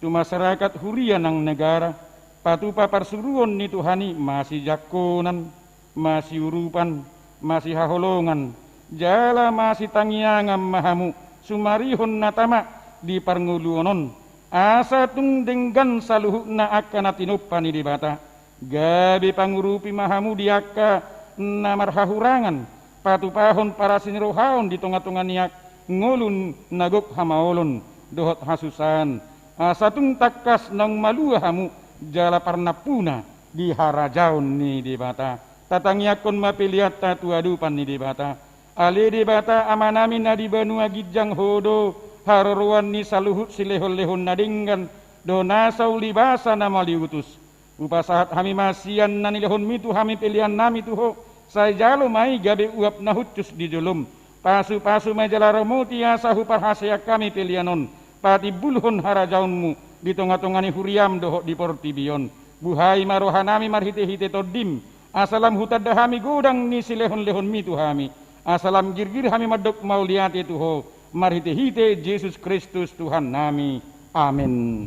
tu masyarakat huria nang negara patu papar suruon ni Tuhani masih jakonan masih urupan masih haholongan jala masih tangiangam mahamu sumarihon natama di parnguluonon asa tung denggan saluhuna akan atinupani di bata gabi pangurupi mahamu diaka namarhahurangan patupahon para sinirohaon di tonga-tonga niak ngulun nagok hamaolon dohot hasusan asa tung takas nang maluahamu jala parnapuna di harajaon ni di bata tatangiakon mapiliat tatu adupan ni di bata ali di bata amanamin na di banua gijang hodo haruruan ni saluhut silehon-lehon nadinggan do nasau libasa nama liutus upasahat hami masian nanilehon mitu hami pilihan nami tuho saya jalo mai gabe uap nahucus di jolum pasu-pasu majalah remuti asahu parhasya kami pilihanon pati bulhon harajaunmu di tonga-tongani huriam dohok di portibion buhai marohanami marhite-hite todim asalam hutadahami godang ni silehon-lehon mitu hami asalam girgir hami madok mauliati tuho marhite-hite Yesus Kristus Tuhan nami amin.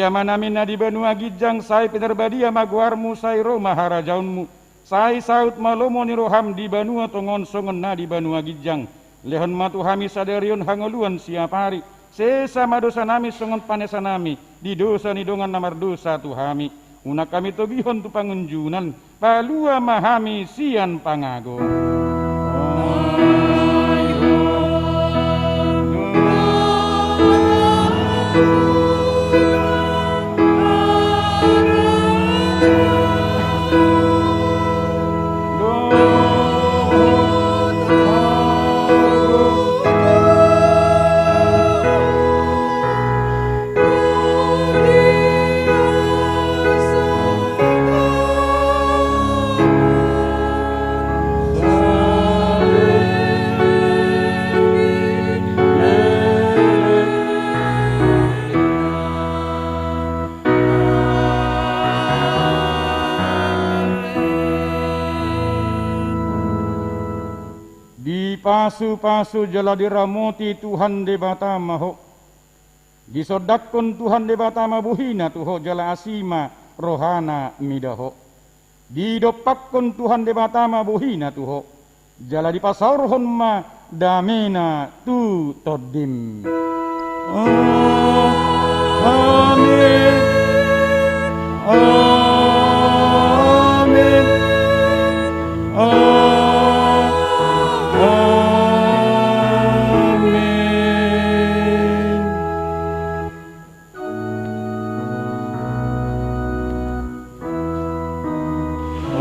Manamin na di banua gijang sai penerbadia maguarmu sai Roma harajaunmu sai saut malomo ni roham di banua tongon songon na di banua gijang lehon matu hami sadarion hangoluan siapari sesa madosa nami songon panesa nami di dosa ni dongan namar dosa tu hami unak kami togihon tu pangunjunan palua mahami sian pangago pasu-pasu jala diramoti Tuhan de batama ho disodakon Tuhan de batama buhina tuho jala asima rohana midaho didopakon Tuhan de batama buhina tuho jala dipasaurhon ma damena tu todim amin amin amin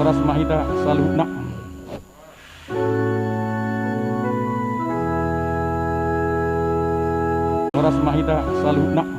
Oras mahita saludna Oras mahita saludna